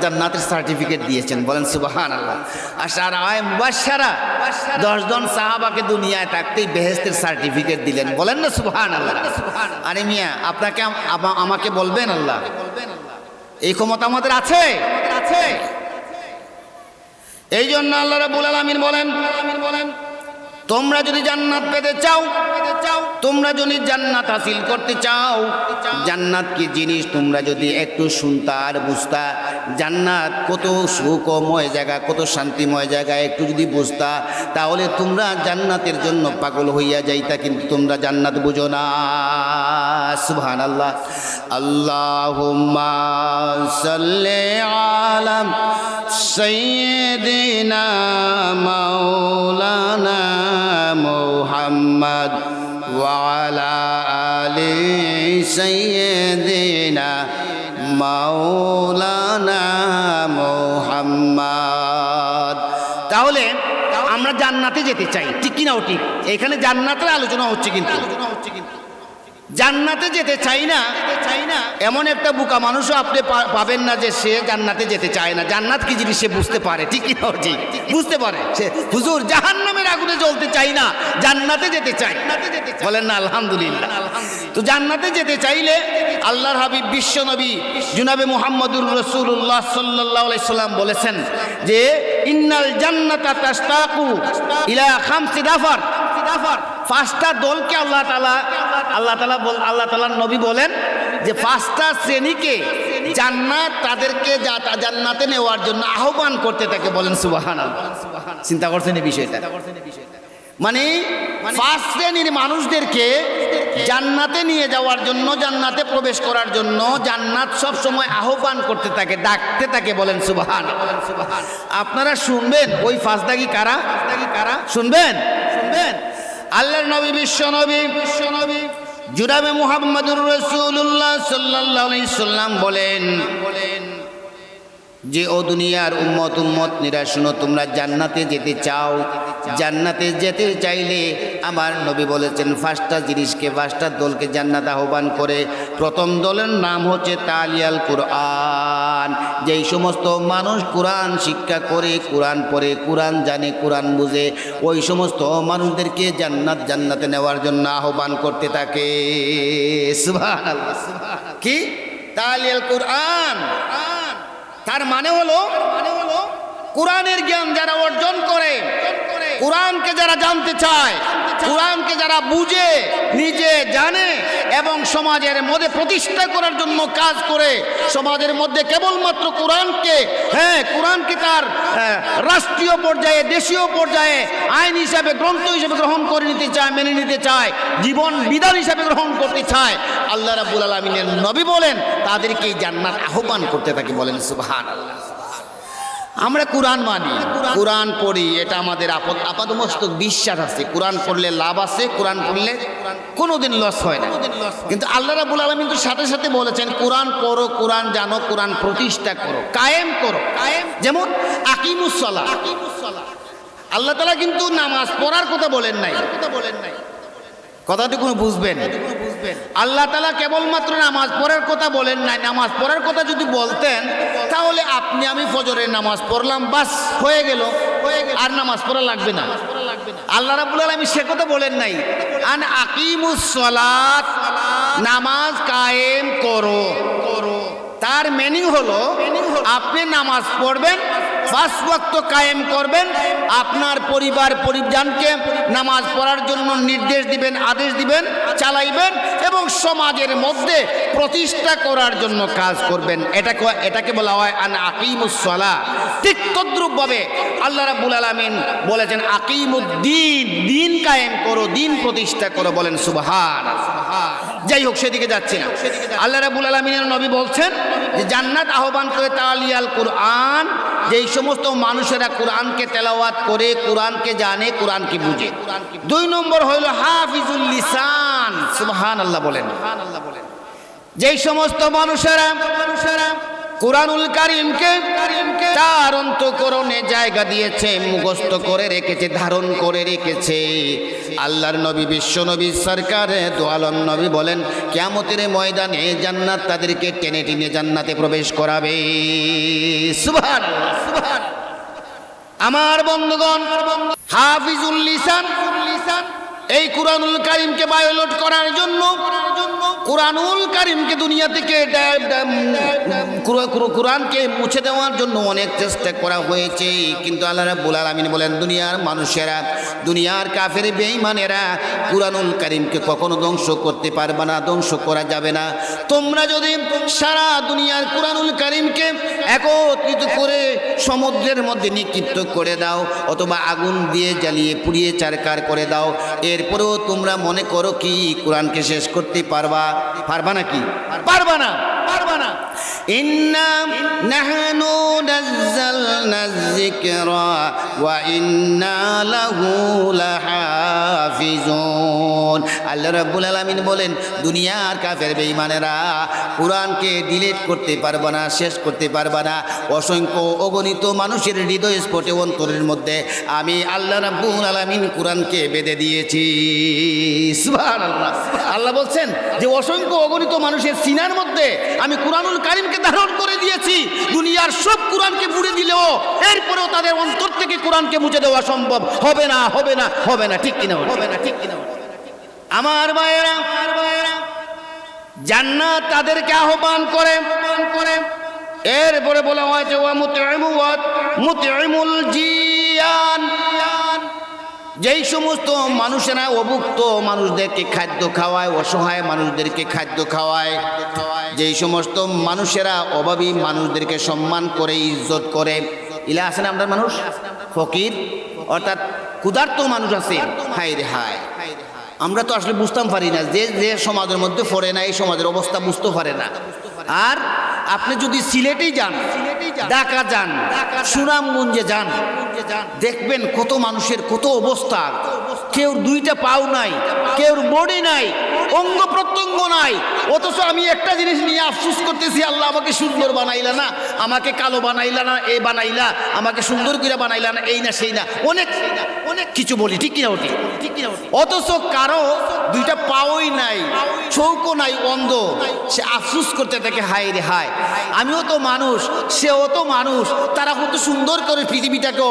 জান্নাতের সার্টিফিকেট দিয়েছেন। বলেন সুবহানাল্লাহ। আর আয় মুবাশশারা 10 জন সাহাবাকে দুনিয়ায় থাকতেই বেহেশতের সার্টিফিকেট দিলেন। বলেন না সুবহানাল্লাহ। আরে মিয়া, আপনাকে আমাকে বলবেন আল্লাহ, এই ক্ষমতা আমাদের আছে? এই জন্য আল্লাহ রাব্বুল আলামিন বলেন তোমরা যদি জান্নাত পেতে চাও, তোমরা যদি জান্নাত হাসিল করতে চাও, জান্নাত কি জিনিস তোমরা যদি একটু শুনতা আর বুঝতা, জান্নাত কত সুখময় জায়গা, কত শান্তিময় জায়গা একটু যদি বুঝতা, তাহলে তোমরা জান্নাতের জন্য পাগল হইয়া যাইতা। কিন্তু তোমরা জান্নাত বুঝো না। সুবহানাল্লাহ। আল্লাহুম্মা সাল্লি আলা সাইয়্যিদিনা মাওলানা মুহাম্মদ ওয়া আলা আলি সাইয়্যিদিনা মাওলানা মুহাম্মদ। তাহলে আমরা জান্নাতে যেতে চাই, ঠিক কি না? ঠিক। এখানে জান্নাতের আলোচনা হচ্ছে, কিন্তু জান্নাতে যেতে চাই না এমন একটা বোকা মানুষও আপনি পাবেন না যে সে জান্নাতে যেতে চায় না। জান্নাত কি জিনিস সে বুঝতে পারে, ঠিক কি না? ঠিক বুঝতে পারে। সে হুজুর জাহান্নামের আগুনে জ্বলতে চাই না, জান্নাতে যেতে চাই। বলেন না আলহামদুলিল্লাহ। তো জান্নাতে যেতে চাইলে আল্লাহর হাবিব বিশ্ব নবী জনাবে মুহাম্মদুর রাসূলুল্লাহ সাল্লাল্লাহু আলাইহি সাল্লাম বলেছেন যে ইন্নাল জান্নাতা তাশতাকু ইলা খামসি নাফার। 5টা দলকে আল্লাহ তাআলার নবী বলেন যে 5টা শ্রেণীকে জান্নাত তাদেরকে জান্নাতে নেওয়ার জন্য আহ্বান করতে থাকে। বলেন সুবহানাল্লাহ। চিন্তা করছেন এই বিষয়টা? মানে 5 শ্রেণীর মানুষদেরকে জান্নাতে নিয়ে যাওয়ার জন্য, জান্নাতে প্রবেশ করার জন্য জান্নাত সব সময় আহ্বান করতে থাকে, ডাকতে থাকে। বলেন সুবহানাল্লাহ। আপনারা শুনবেন ওই 5টা কি কারা? শুনবেন। আল্লাহর নবী বিশ্ব নবী জুনাবে মুহাম্মদুর রাসূলুল্লাহ সাল্লাল্লাহু আলাইহি সাল্লাম বলেন যে ও দুনিয়ার উম্মত নিরা শুনো, তোমরা জান্নাতে যেতে চাও, জান্নাতে যেতে চাইলে আমার নবী বলেছেন 5টা জিনিসকে, 5টা দলকে জান্নাত আহ্বান করে। প্রথম দলের নাম হচ্ছে তালিয়াল কুরআন। যেই সমস্ত মানুষ কোরআন শিক্ষা করে, কোরআন পড়ে, কোরআন জানে, কোরআন বুঝে, ওই সমস্ত মানুষদেরকে জান্নাতে নেওয়ার জন্য আহ্বান করতে থাকে। সুবহানাল্লাহ। কি তালিয়াল কুরআন? তার মানে হলো কোরআনের জ্ঞান যারা অর্জন করে, কোরআনকে যারা জানতে চায়, কোরআনকে যারা বুঝে, নিজে জানে এবং সমাজের মধ্যে প্রতিষ্ঠা করার জন্য কাজ করে, সমাজের মধ্যে কেবলমাত্র কোরআনকে তার রাষ্ট্রীয় পর্যায়ে, দেশীয় পর্যায়ে আইন হিসাবে, গ্রন্থ হিসাবে গ্রহণ করে নিতে চায়, মেনে নিতে চায়, জীবন বিধান হিসাবে গ্রহণ করতে চায়, আল্লাহ রাব্বুল আলামিনের নবী বলেন তাদেরকে জান্নাত আহ্বান করতে থাকে। বলেন সুবহানাল্লাহ। আমরা কোরআন মানি, কোরআন পড়ি, এটা আমাদের আপাদমস্তক বিশ্বাস আছে। কোরআন পড়লে লাভ আছে, কোরআন পড়লে কোনোদিন লস হয় না। কিন্তু আল্লাহ রাব্বুল আলামিন তো সাথে সাথে বলেছেন কোরআন পড়ো, কোরআন জানো, কোরআন প্রতিষ্ঠা করো, কায়েম করো। যেমন আকিমুস সালাহ, আল্লাহ তাআলা কিন্তু নামাজ পড়ার কথা বলেন নাই। কথাটুকু বুঝবেন। আল্লাহ তাআলা কেবলমাত্র নামাজ পড়ার কথা বলেন নাই। নামাজ পড়ার কথা যদি বলতেন তাহলে আপনি আমি ফজরের নামাজ পড়লাম, বাস হয়ে গেল, আর নামাজ পড়া লাগবে না। আল্লাহ রাব্বুল আলামিন সে কথা বলেন নাই। আন আকিমুস সালাত, নামাজ কায়েম করো। তার মিনিং হলো আপনি নামাজ পড়বেন, 5 ওয়াক্ত কায়েম করবেন, আপনার পরিজনকে নামাজ পড়ার জন্য নির্দেশ দিবেন, আদেশ দিবেন, চালাইবেন এবং সমাজের মধ্যে প্রতিষ্ঠা করার জন্য কাজ করবেন। এটাকে বলা হয় আন আকিমুস সালাহ। ঠিক তদ্রূপভাবে আল্লাহ রাব্বুল আলামিন বলেছেন আকিমুদ্দিন, দিন কায়েম করো, দিন প্রতিষ্ঠা করো। বলেন সুবহানাল্লাহ। যাই হোক, সেদিকে যাচ্ছি না। আল্লাহ রাব্বুল আলামিনের নবী বলছেন যে জান্নাত আহ্বান করে তালিয়াল কুরআন, যেই সমস্ত মানুষেরা কোরআনকে তেলাওয়াত করে, কোরআনকে জানে, কোরআনকে বুঝে। 2 নম্বর হইল হাফিজুল লিসান। সুবহানাল্লাহ বলেন। যেই সমস্ত মানুষেরা কুরআনুল কারীমকে তার অন্তঃকরণে জায়গা দিয়েছে, মুখস্থ করে রেখেছে, ধারণ করে রেখেছে, আল্লাহর নবী, বিশ্ব নবী সরকারে দু আলম নবী বলেন কিয়ামতের ময়দানে জান্নাত তাদেরকে টেনে টেনে জান্নাতে প্রবেশ করাবে। সুবহানাল্লাহ। আমার বন্ধুগণ, হাফিজুল লিসান, এই কুরআনুল কারীমকে বায়োলট করার জন্য, কুরআনুল কারীমকে দুনিয়া থেকে কুরআনকে মুছে দেওয়ার জন্য অনেক চেষ্টা করা হয়েছে। কিন্তু আল্লাহ রাব্বুল আলামিন বলেন দুনিয়ার মানুষেরা, দুনিয়ার কাফের বেঈমানেরা কুরআনুল কারীমকে কখনো ধ্বংস করতে পারবে না, ধ্বংস করা যাবে না। তোমরা যদি সারা দুনিয়ার কুরআনুল কারীমকে একত্রিত করে সমুদ্রের মধ্যে নিক্ষিপ্ত করে দাও অথবা আগুন দিয়ে জ্বালিয়ে পুড়িয়ে চারকার করে দাও, এরপরেও তোমরা মনে করো কি কোরআনকে শেষ করতে পারবা নাকি? পারবা না। ইন্না নাহনু নাযালনা যিকরা ওয়া ইন্না লাহু লাহাফিজুন। আল্লাহ রাব্বুল আলামিন বলেন দুনিয়ার কাফের বেঈমানেরা কোরআনকে ডিলিট করতে পারবে না, শেষ করতে পারবে না। অসংখ্য অগণিত মানুষের হৃদয় স্ফটে অন্তরের মধ্যে আমি আল্লাহ রাব্বুল আলামিন কোরআনকে বেঁধে দিয়েছি। সুবহানাল্লাহ। আল্লাহ বলছেন যে অসংখ্য অগণিত মানুষের সিনার মধ্যে আমি কুরআনুল কারীমকে ধারণ করে দিয়েছি। দুনিয়ার সব কোরআনকে মুছে দিলেও এরপরেও তাদের অন্তর থেকে কোরআনকে মুছে দেওয়া সম্ভব হবে না। ঠিক কিনা? আমার ভাইয়েরা, জান্নাত তাদেরকে আহ্বান করে। এরপরে বলা হয়েছে ওয়া মুতঈমুল জিয়ান, যেই সমস্ত মানুষেরা অভুক্ত মানুষদেরকে খাদ্য খাওয়ায়, অসহায় মানুষদেরকে খাদ্য খাওয়ায়, যেই সমস্ত মানুষেরা অভাবী মানুষদেরকে সম্মান করে, ইজ্জত করে। ইলা আছে না আমরা মানুষ ফকির, অর্থাৎ ক্ষুধার্ত মানুষ আছে। হায় রে হায়, আমরা তো আসলে বুঝতাম পারি না, যে সমাজের মধ্যে পড়ে না, এই সমাজের অবস্থা বুঝতে পারে না। আর আপনি যদি সিলেটেই যান, ঢাকা যান, সুনামগঞ্জে যান, দেখবেন কত মানুষের কত অবস্থা, কেউ দুইটা পাও নাই, কেউ বডি নাই, অঙ্গ প্রত্যঙ্গ নাই, অথচ আমি একটা জিনিস নিয়ে আফসোস করতেছি, আল্লাহ আমাকে সুন্দর বানাইলা না, আমাকে কালো বানাইলা না, এ বানাইলা, আমাকে সুন্দর করে বানাইলা না, এই না সেই না, অনেক অনেক কিছু বলি, ঠিক কিনা ওটি? অথচ কারো দুইটা পাওই নাই, চৌকো নাই, অন্ধ, সে আফসোস করতে থাকে, হায় রে হায়, আমিও তো মানুষ, সেও তো মানুষ, তারা কত সুন্দর করে পৃথিবীটাকে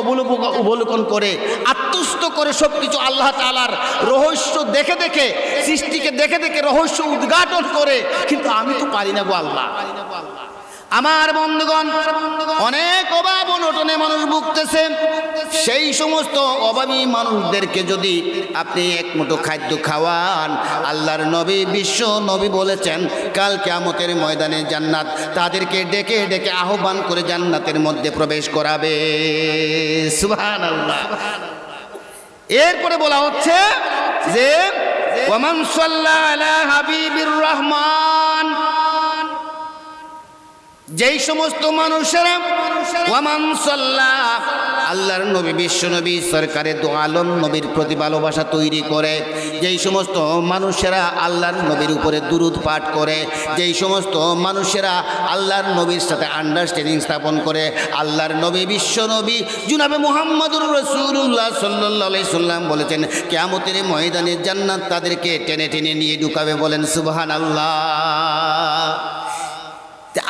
অবলোকন করে, আত্মস্থ করে সব কিছু আল্লাহ তাআলার রহস্য দেখে দেখে, সৃষ্টিকে দেখে দেখে রহস্য উদ্ঘাটন করে, কিন্তু আমি তো পারি না গো আল্লাহ। আমার বন্ধুগণ, অনেক অভাব অনটনে মানুষ ভুগতেছে, সেই সমস্ত অভাবী মানুষদেরকে যদি আপনি এক মুঠো খাদ্য খাওয়ান, আল্লাহর নবী, বিশ্ব নবী বলেছেন কাল কিয়ামতের ময়দানে জান্নাত তাদেরকে ডেকে ডেকে আহ্বান করে জান্নাতের মধ্যে প্রবেশ করাবে। সুবহানাল্লাহ। এরপরে বলা হচ্ছে যে ওয়ামান সাল্লা আলা হাবিবির রহমান, যেই সমস্ত মানুষেরা ওয়ামান সাল্লাহ, আল্লাহর নবী, বিশ্ব নবী, সরকারে দু আলম নবীর প্রতি ভালোবাসা তৈরি করে, যেই সমস্ত মানুষেরা আল্লাহর নবীর উপরে দুরূদ পাঠ করে, যেই সমস্ত মানুষেরা আল্লাহর নবীর সাথে আন্ডারস্ট্যান্ডিং স্থাপন করে, আল্লাহর নবী, বিশ্ব নবী জনাবে মুহাম্মদুর রাসূলুল্লাহ সাল্লাল্লাহু আলাইহি সাল্লাম বলেছেন কিয়ামতের ময়দানে জান্নাত তাদেরকে টেনে টেনে নিয়ে ঢুকাবে। বলেন সুবহানাল্লাহ।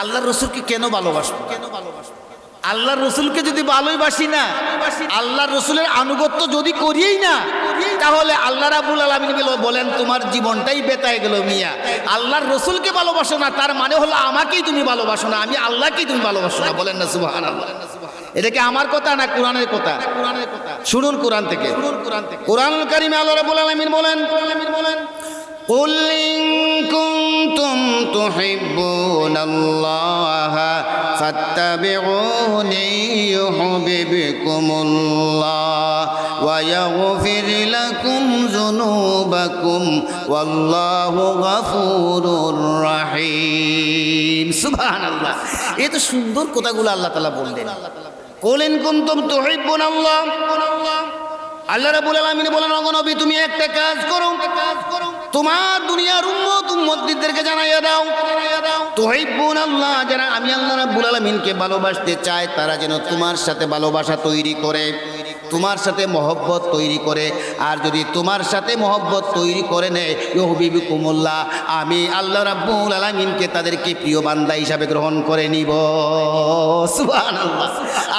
আল্লাহর রসুলকে কেন ভালোবাসবো? আল্লাহর রসুলকে যদি ভালোবাসি না, আল্লাহর রসুলের আনুগত্য যদি করিই না, তাহলে আল্লাহ রাব্বুল আলামিন বলেন তোমার জীবনটাই বেতায় গেল মিয়া। আল্লাহর রসুলকে ভালোবাসো না, তার মানে হলো আমাকেই তুমি ভালোবাসো না, আমি আল্লাহকেই তুমি ভালোবাসো না। বলেন না সুবহানাল্লাহ। এটা কি আমার কথা না কোরআনের কথা? শুনুন কোরআন থেকে। কোরআনুল কারীমে আল্লাহ রাব্বুল আলামিন বলেন কুল ইন কুনতুম তুহিব্বুনাল্লাহা ফাত্তাবিউনি ইউহিব্বুকুমুল্লাহ ওয়া ইয়াগফির লাকুম যুনুবাকুম ওয়াল্লাহু গফুরুর রহিম। সুবহানাল্লাহ। এই তো সুন্দর কথাগুলো আল্লাহ তাআলা বললেন। কুল ইন কুনতুম তুহিব্বুনাল্লাহ, আল্লাহ রাব্বুল আলামিন বলেন ওগো নবী তুমি একটা কাজ করো, তোমার দুনিয়ার উম্মতদেরকে জানাইয়া দাও, তুহিব্বুনাল্লাহ, যারা আমি আল্লাহ রাব্বুল আলামিনকে ভালোবাসতে চায় তারা যেন তোমার সাথে ভালোবাসা তৈরি করে, তোমার সাথে মহব্বত তৈরি করে। আর যদি তোমার সাথে মহব্বত তৈরি করে নেয় ইউহিব্বুকুমুল্লাহ, আমি আল্লাহ রাব্বুল আলামিনকে তাদেরকে প্রিয় বান্দা হিসাবে গ্রহণ করে নিব। সুবহানাল্লাহ।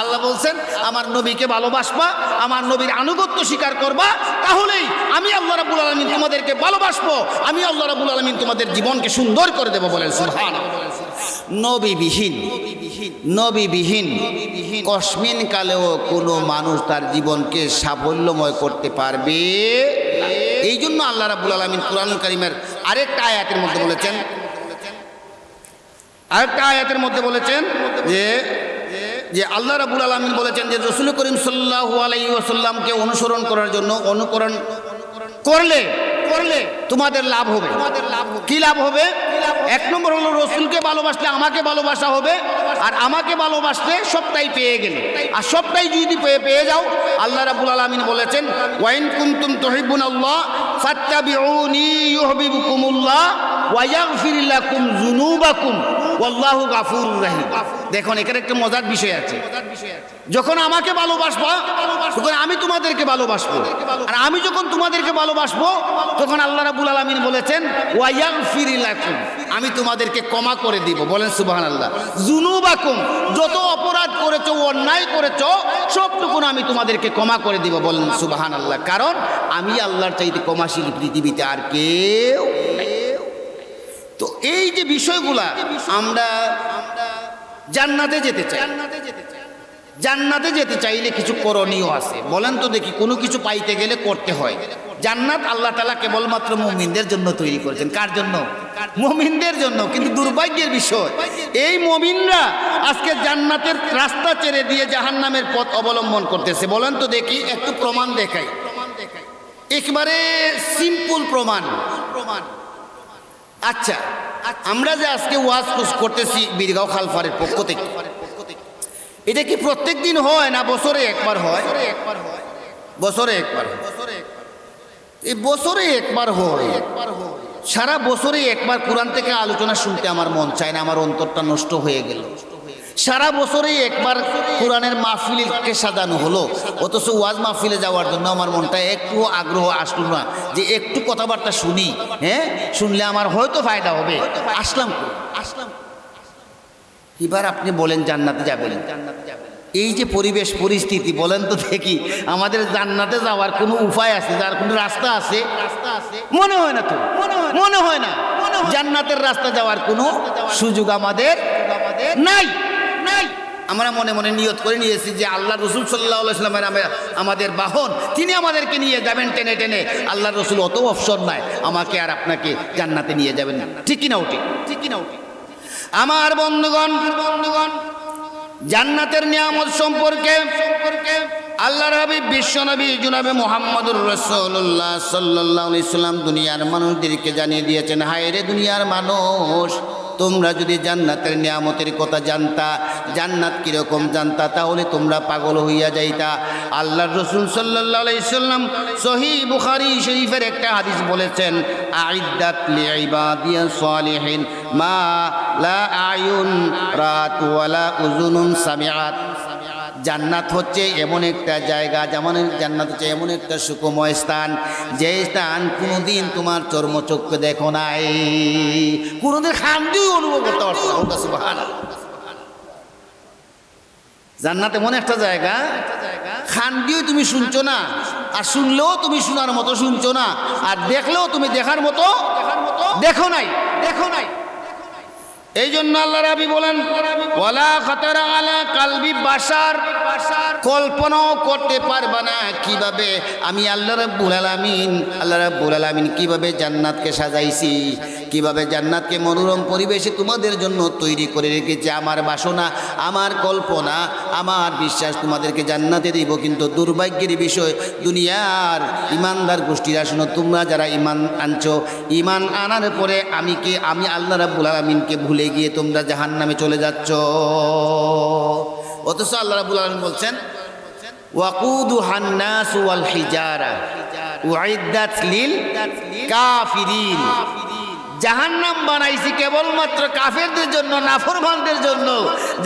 আল্লাহ বলছেন আমার নবীকে ভালোবাসবা, আমার নবীর আনুগত্য স্বীকার করবা, তাহলেই আমি আল্লাহ রাব্বুল আলামিন তোমাদেরকে ভালোবাসবো, আমি আল্লাহ রাব্বুল আলামিন তোমাদের জীবনকে সুন্দর করে দেব। বলেন সুবহানাল্লাহ। নবীবিহীন কসমিন কালেও কোনো মানুষ তার জীবনকে সাফল্যময় করতে পারবে। এই জন্য আল্লাহ রাব্বুল আলামিন কুরআনুল কারীমের আরেকটা আয়াতের মধ্যে বলেছেন যে আল্লাহ রাব্বুল আলামিন বলেছেন যে রাসূল করিম সাল্লাল্লাহু আলাইহি ওয়াসাল্লামকে অনুসরণ করার জন্য অনুকরণ করলে তোমাদের লাভ হবে। কি লাভ হবে? এক নম্বর হলো রসুলকে ভালোবাসলে আমাকে ভালোবাসা হবে, আর আমাকে ভালোবাসলে সবটাই পেয়ে গেলে, আর সবটাই যদি পেয়ে যাও আল্লাহ রাব্বুল আলামিন বলেছেন ওয়া ইন কুনতুম তুহিব্বুনাল্লাহ ফাত্তাবিউনি ইউহিব্বুকুমুল্লাহ ওয়া ইয়াগফির লাকুম যুনুবাকুম ওয়াল্লাহু গাফুরুর রহিম। দেখুন এখানে একটা মজার বিষয় আছে। যখন আমাকে ভালোবাসবা তখন আমি তোমাদেরকে ভালোবাসবো, আর আমি যখন তোমাদেরকে ভালোবাসবো তখন আল্লাহ রাব্বুল আলামিন বলেছেন ওয়া ইয়াগফির লাকুম, আমি তোমাদেরকে ক্ষমা করে দিব। বলেন সুবহানাল্লাহ। যুনুবাকুম, যত অপরাধ করেছো, অন্যায় করেছো, সবটুকু আমি তোমাদেরকে ক্ষমা করে দিব। বলেন সুবহানাল্লাহ। কারণ আমি আল্লাহর চাইতে ক্ষমাশীল পৃথিবীতে আর কেউ নাই। তো এই যে বিষয়গুলা, আমরা জান্নাতে যেতে চাই, জান্নাতে যেতে চাইলে কিছু করণীয় আছে। বলেন তো দেখি, কোনো কিছু পাইতে গেলে করতে হয়। জান্নাত আল্লাহ তাআলা কেবলমাত্র মুমিনদের জন্য তৈরি করেছেন। কার জন্য? মুমিনদের জন্য। কিন্তু দুর্ভাগ্যের বিষয়, এই মুমিনরা আজকে জান্নাতের রাস্তা ছেড়ে দিয়ে জাহান্নামের পথ অবলম্বন করতেছে। বলেন তো দেখি, একটু প্রমাণ দেখাই, একেবারে সিম্পল প্রমাণ। আচ্ছা, আমরা যে আজকে ওয়াজ করতেছি বীরগাঁও খালফারের পক্ষ থেকে, এটা কি প্রত্যেক দিন হয় না বছরে একবার হয়? বছরে একবার। এই বছরে একবার হয়, সারা বছরে একবার কোরআন থেকে আলোচনা শুনতে আমার মন চায় না, আমার অন্তরটা নষ্ট হয়ে গেল। সারা বছরেই একবার কোরআনের মাহফিলকে সাজানো হলো, অথচ ওয়াজ মাহফিলে যাওয়ার জন্য আমার মনটা একটু আগ্রহ আসলো না যে একটু কথাবার্তা শুনি, হ্যাঁ শুনলে আমার হয়তো ফায়দা হবে। আসলাম। এবার আপনি বলেন জান্নাতে যাবেন, এই যে পরিবেশ পরিস্থিতি, বলেন তো দেখি আমাদের জান্নাতে যাওয়ার কোনো উপায় আছে, যার কোনো রাস্তা আছে? মনে হয় না তো, মনে হয় না। জান্নাতের রাস্তা যাওয়ার কোনো সুযোগ আমাদের নাই। আমরা মনে মনে নিয়ত করে নিয়েছি যে আল্লাহ রসুল সাল্লাল্লাহু আলাইহি ওয়াসাল্লামের আমাদের বাহন, তিনি আমাদেরকে নিয়ে যাবেন টেনে টেনে। আল্লাহ রসুল অত অবসর নাই আমাকে আর আপনাকে জান্নাতে নিয়ে যাবেন না, ঠিক কিনা উঠি? আমার বন্ধুগণ, জান্নাতের নিয়ামত সম্পর্কে আল্লাহর হাবিব বিশ্বনবী জনাবে মুহাম্মদুর রাসূলুল্লাহ সাল্লাল্লাহু আলাইহি সাল্লাম দুনিয়ার মানুষদেরকে জানিয়ে দিয়েছেন, হায় রে দুনিয়ার মানুষ, তোমরা যদি জান্নাতের নিয়ামতের কথা জানতা, জান্নাত কীরকম জানতা, তাহলে তোমরা পাগল হইয়া যাইতা। আল্লাহর রাসূল সাল্লাল্লাহু আলাইহি সাল্লাম সহিহ বুখারী শরীফের একটা হাদিস বলেছেন, আইদ্দাত লিইবাদিয়াস সালিহিন মা লা আয়ুন রাত ওয়ালা উযুনুন সামিআত। জান্নাত হচ্ছে এমন একটা জায়গা, জান্নাত হচ্ছে এমন একটা সুখময় স্থান, যে স্থান কোনোদিন তোমার চর্মচক্ষে দেখো নাই, কোনোদিন শান্তিও অনুভব করতে পারছো না। সুবহানাল্লাহ। জান্নাত এমন একটা জায়গা, শান্তিও তুমি শুনছো না, আর শুনলেও তুমি শোনার মতো শুনছো না, আর দেখলেও তুমি দেখার মতো দেখো নাই। এই জন্য আল্লাহ রাবি বলেন, ওয়ালা খাতারা আলা কালবি বাশার, কল্পনাও করতে পারবা না কিভাবে আমি আল্লাহ রাব্বুল আলামিন কিভাবে জান্নাতকে সাজাইছি, কিভাবে জান্নাতকে মনোরম পরিবেশে তোমাদের জন্য তৈরি করে রেখেছি। আমার বাসনা, আমার কল্পনা, আমার বিশ্বাস তোমাদেরকে জান্নাতে দিব। কিন্তু দুর্ভাগ্যের বিষয়, দুনিয়ার ইমানদার গোষ্ঠীরা শোনো, তোমরা যারা ইমান আনছো, ইমান আনার পরে আমি আল্লাহ রাব্বুল আলামিনকে ভুলে গিয়ে তোমরা জাহান্নামে চলে যাচ্ছ। অথচ আল্লাহ রাব্বুল আলামিন বলছেন, ওয়াকুদুহান নাস ওয়াল হিজারা উইদ্দাত লিল কাফিরিন। জাহান্নাম বানাইছি কেবলমাত্র কাফেরদের জন্য, নাফরমানদের জন্য,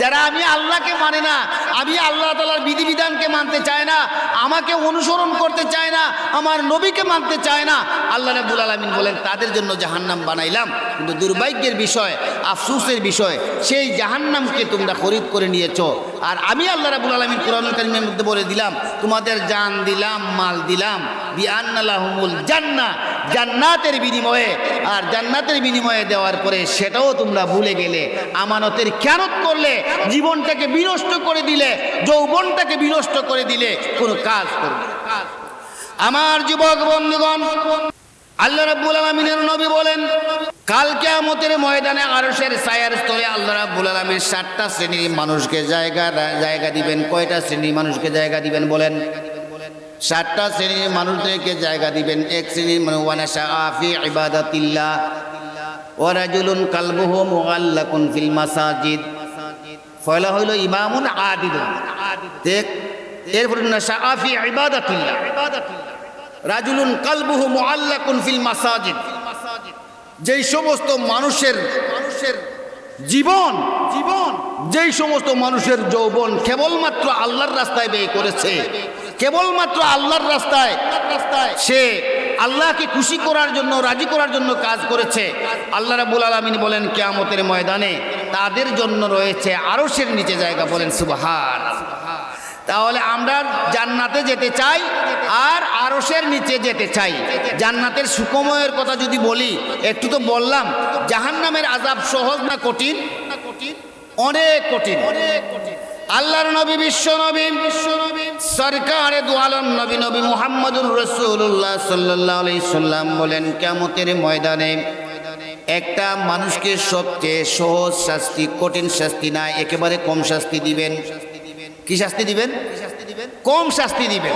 যারা আমি আল্লাহকে মানে না, আমি আল্লাহ তাআলার বিধিবিধানকে মানতে চায় না, আমাকে অনুসরণ করতে চায় না, আমার নবীকে মানতে চায় না। আল্লাহ রাব্বুল আলামিন বলেন তাদের জন্য জাহান্নাম বানাইলাম। কিন্তু দুর্ভাগ্যের বিষয়, আফসোসের বিষয়, সেই জাহান্নামকে তোমরা খরিদ করে নিয়েছো। আর আমি আল্লাহ রাব্বুল আলামিন কোরআনুল কারীমের মধ্যে বলে দিলাম, তোমাদের জান দিলাম, মাল দিলাম, বিআন্না লাহুমুল জান্নাহ, জান্নাতের বিনিময়ে। আর জান্নাতের বিনিময়ে দেওয়ার পরে সেটাও তোমরা ভুলে গেলে, আমানতের খেয়ানত করলে, জীবনটাকে বিনষ্ট করে দিলে, যৌবনটাকে বিনষ্ট করে দিলে, কোনো কাজ করবে। আমার যুবক বন্ধুগণ, আল্লাহ রাব্বুল আলামিনের নবী বলেন, কাল কিয়ামতের ময়দানে আরশের ছায়ার স্থলে আল্লাহ রাব্বুল আলামিন 7টা শ্রেণীর মানুষকে জায়গা দিবেন। কয়টা শ্রেণীর মানুষকে জায়গা দিবেন বলেন? 7টা শ্রেণীর মানুষদেরকে জায়গা দিবেন। এক শ্রেণীর মানুষ, ওয়ানাশা ফি ইবাদাতিল্লাহ ওয়া রাজুলুন কালবুহু মুআল্লাকুন ফিল মাসাজিদ। পয়লা হইল ইমামুন আদিলুন, দেখ। এরপরে নাশা ফি ইবাদাতিল্লাহ, রাজুলুন কালবুহু মুআল্লাকুন ফিল মাসাজিদ। যেই সমস্ত মানুষের জীবন, যেই সমস্ত মানুষের যৌবন কেবলমাত্র আল্লাহর রাস্তায় ব্যয় করেছে, কেবলমাত্র আল্লাহর রাস্তায় সে আল্লাহকে খুশি করার জন্য, রাজি করার জন্য কাজ করেছে, আল্লাহ রাব্বুল আলামিন বলেন কিয়ামতের ময়দানে তাদের জন্য রয়েছে আরশের নিচে জায়গা। বলেন সুবহানাল্লাহ। তাহলে আমরা জান্নাতে যেতে চাই আর আরশের নিচে যেতে চাই। জান্নাতের সুখময়ের কথা যদি বলি, একটু তো বললাম, জাহান্নামের আযাব সহজ না কঠিন? অনেক কঠিন। আল্লাহর নবী, বিশ্বনবী সরকারে দু আলম নবী মুহাম্মদুর রাসূলুল্লাহ সাল্লাল্লাহু আলাইহি সাল্লাম বলেন, কিয়ামতের ময়দানে একটা মানুষকে সবচেয়ে সহজ শাস্তি, কঠিন শাস্তি না, একেবারে কম শাস্তি দিবেন। কি শাস্তি দিবেন? কম শাস্তি দিবেন।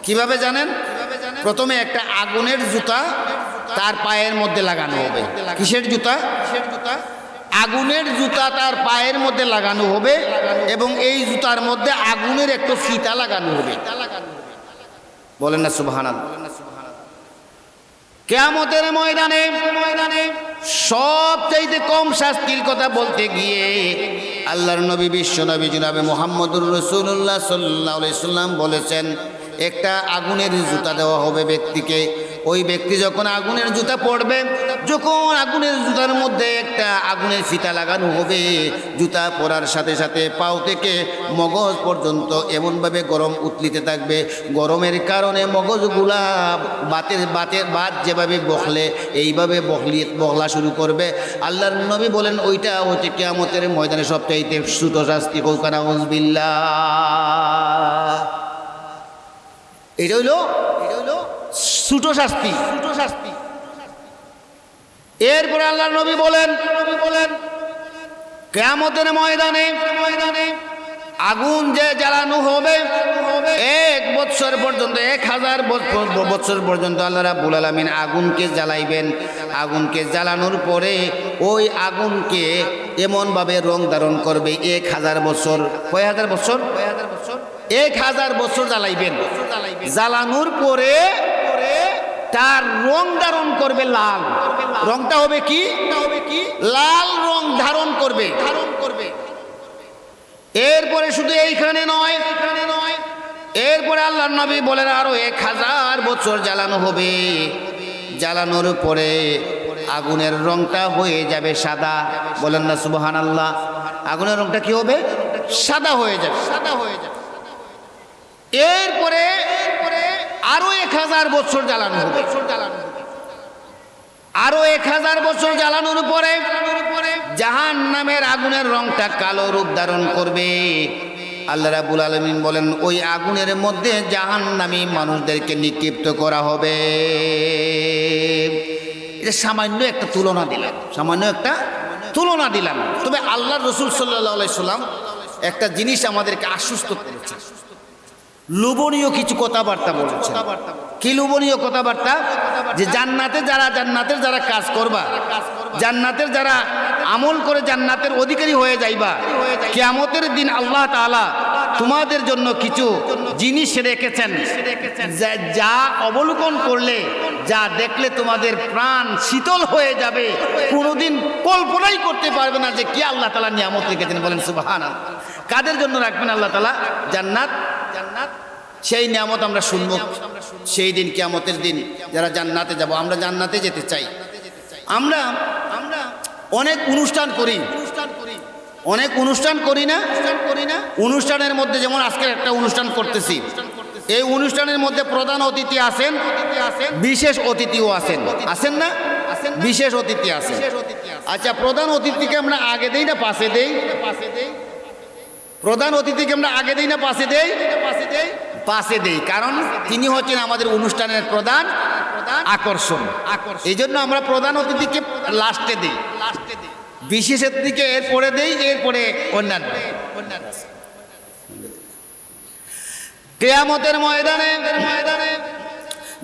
কিভাবে জানেন? প্রথমে একটা আগুনের জুতা তার পায়ের মধ্যে লাগানো হবে। কিসের জুতা? আগুনের জুতা তার পায়ের মধ্যে লাগানো হবে, এবং এই জুতার মধ্যে আগুনের একটা ফিতা লাগানো হবে। বলেন না সুবহানাল্লাহ। কিয়ামতের ময়দানে সবচাইতে কম শাস্তির কথা বলতে গিয়ে আল্লাহর নবী বিশ্ব নবী জনাবে মুহাম্মদুর রাসূলুল্লাহ সাল্লাল্লাহু আলাইহি সাল্লাম বলেছেন, একটা আগুনের জুতা দেওয়া হবে ব্যক্তিকে। ওই ব্যক্তি যখন আগুনের জুতা পরবে, যখন আগুনের জুতার মধ্যে একটা আগুনের ফিতা লাগানো হবে, জুতা পরার সাথে সাথে পাও থেকে মগজ পর্যন্ত এমনভাবে গরম উতলিতে থাকবে, গরমের কারণে মগজগুলা বাত যেভাবে বখলে এইভাবে বখলা শুরু করবে। আল্লাহর নবী বলেন ওইটা হচ্ছে কিয়ামতের ময়দানে সবচাইতে ছোট শাস্তি। কৌকানা উযবিল্লাহ। এটা হইল ছোট শাস্তি। এরপরে আল্লাহর নবী বলেন কিয়ামতের ময়দানে আগুন যে জ্বালানো হবে 1 বছর পর্যন্ত, 1000 বছর পর্যন্ত আল্লাহ রাব্বুল আলামিন আগুনকে জ্বালাইবেন। আগুনকে জ্বালানোর পরে ওই আগুনকে এমনভাবে রং ধারণ করবে 1000 বছর। কয় হাজার বছর? 1000 বছর জ্বালাইবেন। জ্বালানোর পরে তার রং ধারণ করবে লাল। রংটা হবে কি? লাল রং ধারণ করবে। এরপরে শুধু এইখানে নয়, এরপরে আল্লাহর নবী বলেন আরো 1000 বছর জ্বালানো হবে। জ্বালানোর পরে আগুনের রংটা হয়ে যাবে সাদা। বলেন না সুবহানাল্লাহ। আগুনের রংটা কি হবে? সাদা হয়ে যাবে। এরপরে আরো 1000 বছর জ্বালানো হবে। আরো 1000 বছর জ্বালানোর পরে জাহান্নামের আগুনের রংটা কালো রূপ ধারণ করবে। আল্লাহ রাব্বুল আলামিন বলেন ওই আগুনের মধ্যে জাহান্নামী মানুষদেরকে নিক্ষিপ্ত করা হবে। এটা সামান্য একটা তুলনা দিলাম, তবে আল্লাহ রাসূল সাল্লাল্লাহু আলাইহি সাল্লাম একটা জিনিস আমাদেরকে আশ্বস্ত করেছে। লোভনীয় কিছু কথাবার্তা বলেছে। কি লোভনীয় কথাবার্তা? যে জান্নাতের যারা কাজ করবা, জান্নাতের যারা আমল করে জান্নাতের অধিকারী হয়ে যাইবা, কিয়ামতের দিন আল্লাহ তাআলা তোমাদের জন্য কিছু জিনিস রেখেছেন, যা অবলোকন করলে, যা দেখলে তোমাদের প্রাণ শীতল হয়ে যাবে। কোনোদিন কল্পনাই করতে পারবে না যে কি আল্লাহ তাআলা নিয়ামত রেখেছেন। বলেন সুবহানাল্লাহ। কাদের জন্য রাখবেন আল্লাহ তাআলা? জান্নাত। সেই নিয়ামত আমরা শুনব সেই দিন, কিয়ামতের দিন যারা জান্নাতে যাব। আমরা জান্নাতে যেতে চাই। আমরা অনেক অনুষ্ঠান করি না? অনুষ্ঠানের মধ্যে যেমন আজকে একটা অনুষ্ঠান করতেছি, এই অনুষ্ঠানের মধ্যে প্রধান অতিথি আছেন, বিশেষ অতিথিও আছেন না? বিশেষ অতিথি আছেন। আচ্ছা, প্রধান অতিথিকে আমরা আগে দেই না পাশে দেই? প্রধান অতিথিকে আমরা আগে দেই না পাশে দেই? পাশে দেই, কারণ তিনি হচ্ছেন আমাদের অনুষ্ঠানের প্রধান আকর্ষণ। এই জন্য আমরা প্রধান অতিথিকে লাস্টে দিই, বিশেষ অতিথিকে এরপরে দেই, এরপরে অন্যান্য। কিয়ামতের ময়দানে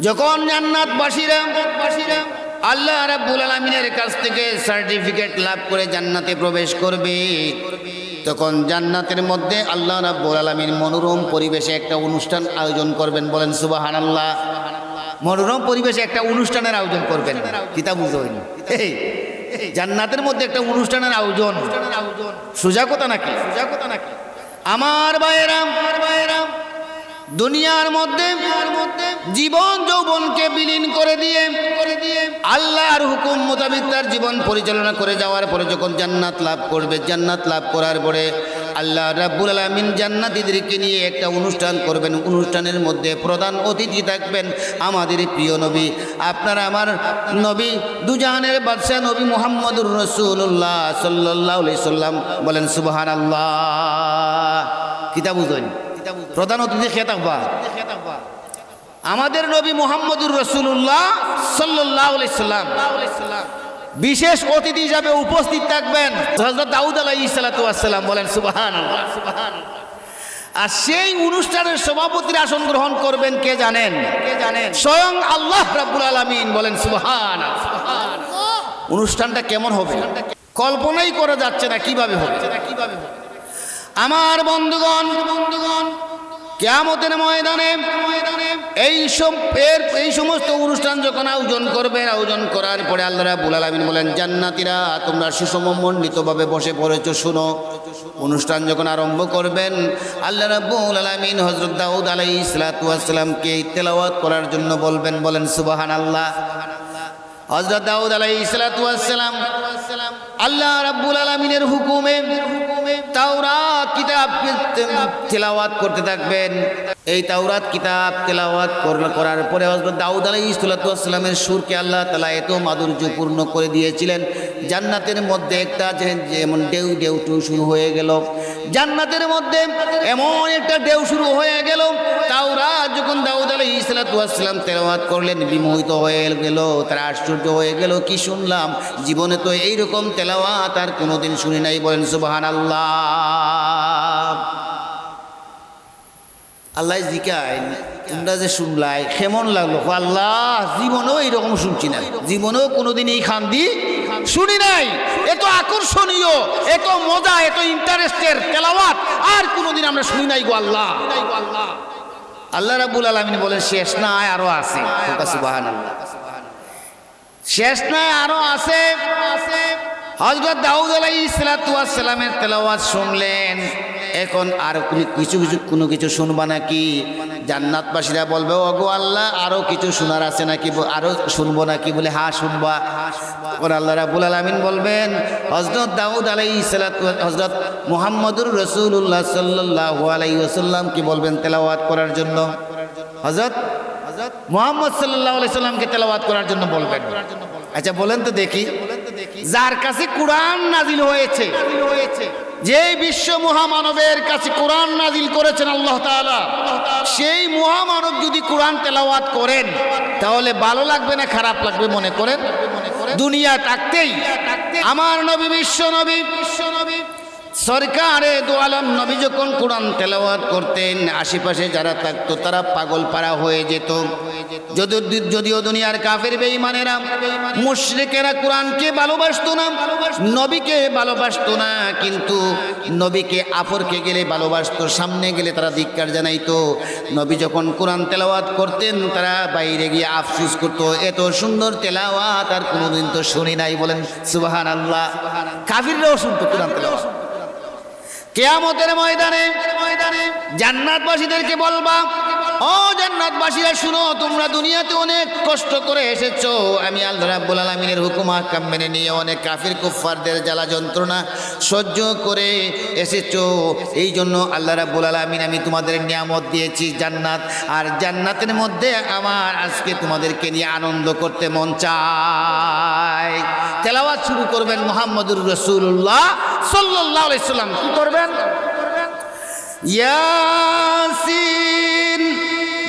যখন জান্নাতবাসীরা আল্লাহ রাব্বুল আলামিনের কাছ থেকে সার্টিফিকেট লাভ করে জান্নাতে প্রবেশ করবে, তখন জান্নাতের মধ্যে আল্লাহ রাব্বুল আলামিন মনোরম পরিবেশে একটা অনুষ্ঠান আয়োজন করবেন। বলেন সুবহানাল্লাহ। মনোরম পরিবেশে একটা অনুষ্ঠানের আয়োজন করবেন। কিতাব বুঝবেন জান্নাতের মধ্যে একটা অনুষ্ঠানের আয়োজন সোজা কথা নাকি? আমার ভাইয়েরা, দুনিয়ার মধ্যে জীবন যৌবনকে বিলীন করে দিয়ে আল্লাহর হুকুম মোতাবেক তার জীবন পরিচালনা করে যাওয়ার পরে যখন জান্নাত লাভ করবে, জান্নাত লাভ করার পরে আল্লাহ রাব্বুল আলামিন জান্নাতীদেরকে নিয়ে একটা অনুষ্ঠান করবেন। অনুষ্ঠানের মধ্যে প্রধান অতিথি থাকবেন আমাদের প্রিয় নবী, আপনার আমার নবী, দুজাহানের বাদশাহ নবী মুহাম্মদুর রাসূলুল্লাহ সাল্লাল্লাহু আলাইহি সাল্লাম। বলেন সুবহানাল্লাহ। কিতাব বুঝেন, প্রধান অতিথি কে থাকবা? আমাদের নবী মুহাম্মদুর রাসূলুল্লাহ সাল্লাল্লাহু আলাইহি সাল্লাম। বিশেষ অতিথি হিসাবে উপস্থিত থাকবেন হযরত দাউদ আলাইহিস সালাতু ওয়াস সালাম। বলেন সুবহানাল্লাহ। আর সেই অনুষ্ঠানের সভাপতির আসন গ্রহণ করবেন কে জানেন? স্বয়ং আল্লাহ রাব্বুল আলামিন। বলেন সুবহানাল্লাহ। অনুষ্ঠানটা কেমন হবে কল্পনাই করা যাচ্ছে না কিভাবে হবে। আমার বন্ধুগণ, কিয়ামতের ময়দানে এই সমস্ত অনুষ্ঠান যখন আয়োজন করবেন, আয়োজন করার পরে আল্লাহ রাব্বুল আলামিন বলেন, জান্নাতীরা তোমরা সুষমমণ্ডিতভাবে বসে পড়েছো, শুনো। অনুষ্ঠান যখন আরম্ভ করবেন, আল্লাহ রাব্বুল আলামিন হযরত দাউদ আলাইহিস সালাতু ওয়াস সালামকে তেলাওয়াত করার জন্য বলবেন। বলেন সুবহানাল্লাহ। হযরত দাউদ আলাইহিস সালাতু ওয়াস সালাম আল্লাহ রাব্বুল আলামিনের হুকুমে তাওরাত কিতাব তেলাওয়াত করতে থাকবেন। এই তাওরাত কিতাব তেলাওয়াত করার পরে হযরত দাউদ আলাইহিস সালাতু ওয়াস সালামের সুরকে আল্লাহ তাআলা এত মাধুর্যপূর্ণ করে দিয়েছিলেন, জান্নাতের মধ্যে একটা যেমন ঢেউ ঢেউ শুরু হয়ে গেল। জান্নাতের মধ্যে এমন একটা ঢেউ শুরু হয়ে গেল, তাওরাত যখন দাউদ আলাইহিস সালাতু ওয়াস সালাম তেলাওয়াত করলেন, বিমোহিত হয়ে গেল, তারা আশ্চর্য হয়ে গেল, কি শুনলাম, জীবনে তো এইরকম তেলাওয়াত আর কোনোদিন শুনি নাই। বলেন সুবহানাল্লাহ। আল্লাহ জিকায়, তোমরা যে শুনলাই কেমন লাগলো? আল্লাহ জীবনেও এইরকম শুনছি না, জীবনেও কোনোদিন এই খান্দি শুনি নাই। এত আকর্ষণীয়, এত মজা, এত ইন্টারেস্টের তেলাওয়াত আর কোনোদিন আমরা শুনি নাই গো আল্লাহ। আল্লাহ রাব্বুল আলামিন বলেন, শেষ নাই, আরো আছে। সুবহানাল্লাহ। শেষ নাই, আরো আছে। হযরত দাউদ আলাইহিস সালাতু ওয়াস সালামের তেলাওয়াত শুনলেন, এখন আর কোনো কিছু শুনবা নাকি? জান্নাতবাসীরা বলবে, ওগো আল্লাহ আরো কিছু শোনার আছে নাকি, আরো শুনবো নাকি? বলে হ্যাঁ শুনবা। ওর আল্লাহ রাব্বুল আলামিন বলবেন, হযরত দাউদ আলাইহিস সালাতু হযরত মুহাম্মদুর রাসূলুল্লাহ সাল্লাল্লাহু আলাইহি ওয়াসাল্লামকে বলবেন তেলাওয়াত করার জন্য। হযরত মুহাম্মদ সাল্লাল্লাহু আলাইহি ওয়াসাল্লামকে তেলাওয়াত করার জন্য বলবেন। আচ্ছা বলেন তো দেখি, যার কাছে কোরআন নাজিল হয়েছে, যে বিশ্ব মহামানবের কাছে কোরআন নাজিল করেছেন আল্লাহ তাআলা, সেই মহামানব যদি কোরআন তেলাওয়াত করেন তাহলে ভালো লাগবে না খারাপ লাগবে মনে করেন? দুনিয়া থাকতেই আমার নবী, বিশ্ব নবী সরকারে দু আলম নবী যখন কোরআন তেলাওয়াত করতেন, আশেপাশে যারা থাকতো তারা পাগল পারা হয়ে যেত। যদিও দুনিয়ার কাফের বেঈমানেরা, মুশরিকেরা কোরআনকে ভালোবাসতো না, নবীকে ভালোবাসতো না, কিন্তু নবীকে আপরকে গেলে ভালোবাসতো, সামনে গেলে তারা ধিক্কার জানাইতো। নবী যখন কোরআন তেলাওয়াত করতেন তারা বাইরে গিয়ে আফসোস করতো, এত সুন্দর তেলাওয়াত আর কোনোদিন তো শুনি নাই। বলেন সুবহানাল্লাহ। কাফিররাও শুনতো কোরআন তেলাওয়াত। কিয়ামতের ময়দানে জান্নাতবাসীদেরকে বলবা, ও জান্নাতবাসীরা শুনো, তোমরা দুনিয়াতে অনেক কষ্ট করে এসেছো, আমি আল্লাহ রাব্বুল আলামিনের হুকুম আহকাম মেনে নিয়ে অনেক কাফির কুফফারদের জ্বালা যন্ত্রণা সহ্য করে এসেছো। এই জন্য আল্লাহ রাব্বুল আলামিন আমি তোমাদের নিয়ামত দিয়েছি জান্নাত, আর জান্নাতের মধ্যে আমার আজকে তোমাদেরকে নিয়ে আনন্দ করতে মন চায়। তেলাওয়াত শুরু করবেন মুহাম্মদুর রাসূলুল্লাহ সাল্লাল্লাহু আলাইহি সাল্লাম। কি করবেন? ইয়াসিন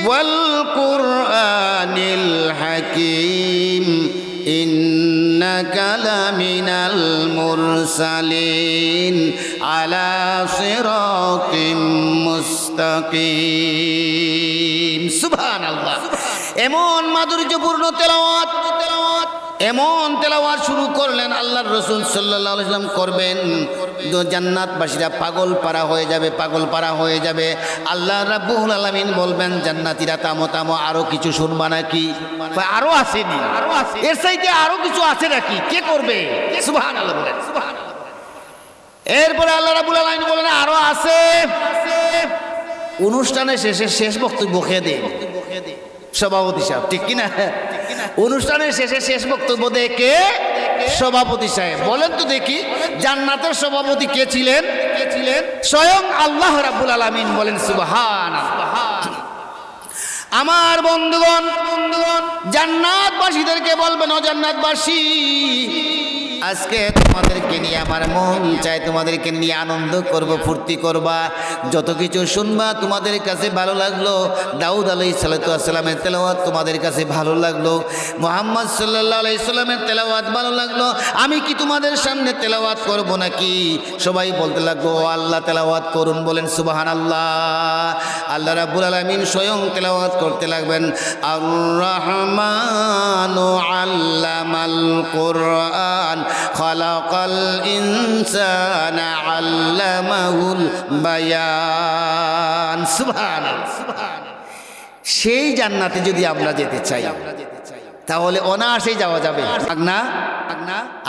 ওয়াল কুরআনিল হাকীম ইন্নাকা লামিনাল মুরসালিন আলা সিরাতিম মুস্তাকিম। সুবহানাল্লাহ। এমন মাধুর্যপূর্ণ তেলাওয়াত, এমন তেলাওয়াত শুরু করলেন আল্লাহর রাসূল সাল্লাল্লাহু আলাইহি ওয়াসাল্লাম করবেন, জান্নাতবাসীরা পাগল পারা হয়ে যাবে, পাগল পারা হয়ে যাবে। আল্লাহ রাব্বুল আলামিন বলবেন, জান্নাতীরা থামো থামো, আরো কিছু শুনবা নাকি? আরো আসেনি, এর চাইতে আরো কিছু আছে নাকি? কে করবে? সুবহানাল্লাহ বলেন। এরপরে আল্লাহ রাব্বুল আলামিন বলেন, আরো আছে। অনুষ্ঠানের শেষে শেষ বক্তব্য খেয়ে দে সভাপতি সাহেব, ঠিক কিনা? অনুষ্ঠানের শেষে শেষ বক্তব্য দেয় কে? সভাপতি সাহেব। বলেন তো দেখি, জান্নাতের সভাপতি কে ছিলেন? স্বয়ং আল্লাহ রাব্বুল আলামিন। বলেন সুবহানাল্লাহ। আমার বন্ধুগণ, জান্নাতবাসীদেরকে বলবেন, ও জান্নাতবাসী, আজকে তোমাদেরকে নিয়ে আমার মন চায়, তোমাদেরকে নিয়ে আনন্দ করব, ফুর্তি করবা, যত কিছু শুনবা তোমাদের কাছে ভালো লাগলো। দাউদ আলাইহিস সালাতু ওয়াস সালামের তেলাওয়াত তোমাদের কাছে ভালো লাগলো, মুহাম্মদ সাল্লাল্লাহু আলাইহি সাল্লামের তেলাওয়াত ভালো লাগলো, আমি কি তোমাদের সামনে তেলাওয়াত করব নাকি? সবাই বলতে লাগলো, ও আল্লাহ তেলাওয়াত করুন। বলেন সুবহানাল্লাহ। আল্লাহ রাব্বুল আলামিন স্বয়ং তেলাওয়াত করতে লাগবেন, আর রহমানু আল্লামাল কুরআন খালাকাল ইনসানা আল্লামাহুল বায়ান। সুবহানাল্লাহ। সেই জান্নাতে যদি আমরা যেতে চাই তাহলে অনায়াসেই যাওয়া যাবে। মাগনা,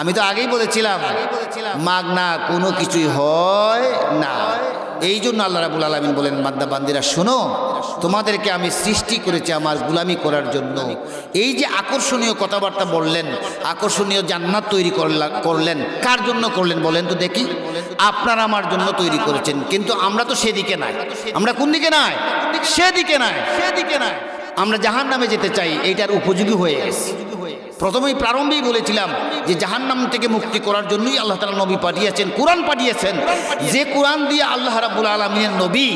আমি তো আগেই বলেছিলাম মাগনা কোনো কিছুই হয় না। এই জন্য আল্লাহ রাব্বুল আলামিন বলেন, বান্দা বান্দিরা শোনো, তোমাদেরকে আমি সৃষ্টি করেছি আমার গোলামি করার জন্য। এই যে আকর্ষণীয় কথাবার্তা বললেন, আকর্ষণীয় জান্নাত তৈরি করলেন, কার জন্য করলেন বলেন তো দেখি? আপনার আমার জন্য তৈরি করেছেন। কিন্তু আমরা তো সেদিকে নাই। আমরা কোন দিকে নাই? সেদিকে নাই। আমরা জাহান্নামে যেতে চাই, এইটার উপযোগী হয়ে গেছে। প্রথমেই প্রারম্ভেই বলেছিলাম যে জাহান্নাম থেকে মুক্তি করার জন্যই আল্লাহ তাআলা নবী পাঠিয়েছেন, কোরআন পাঠিয়েছেন। যে কোরআন দিয়ে আল্লাহ রাব্বুল আলামিনের নবী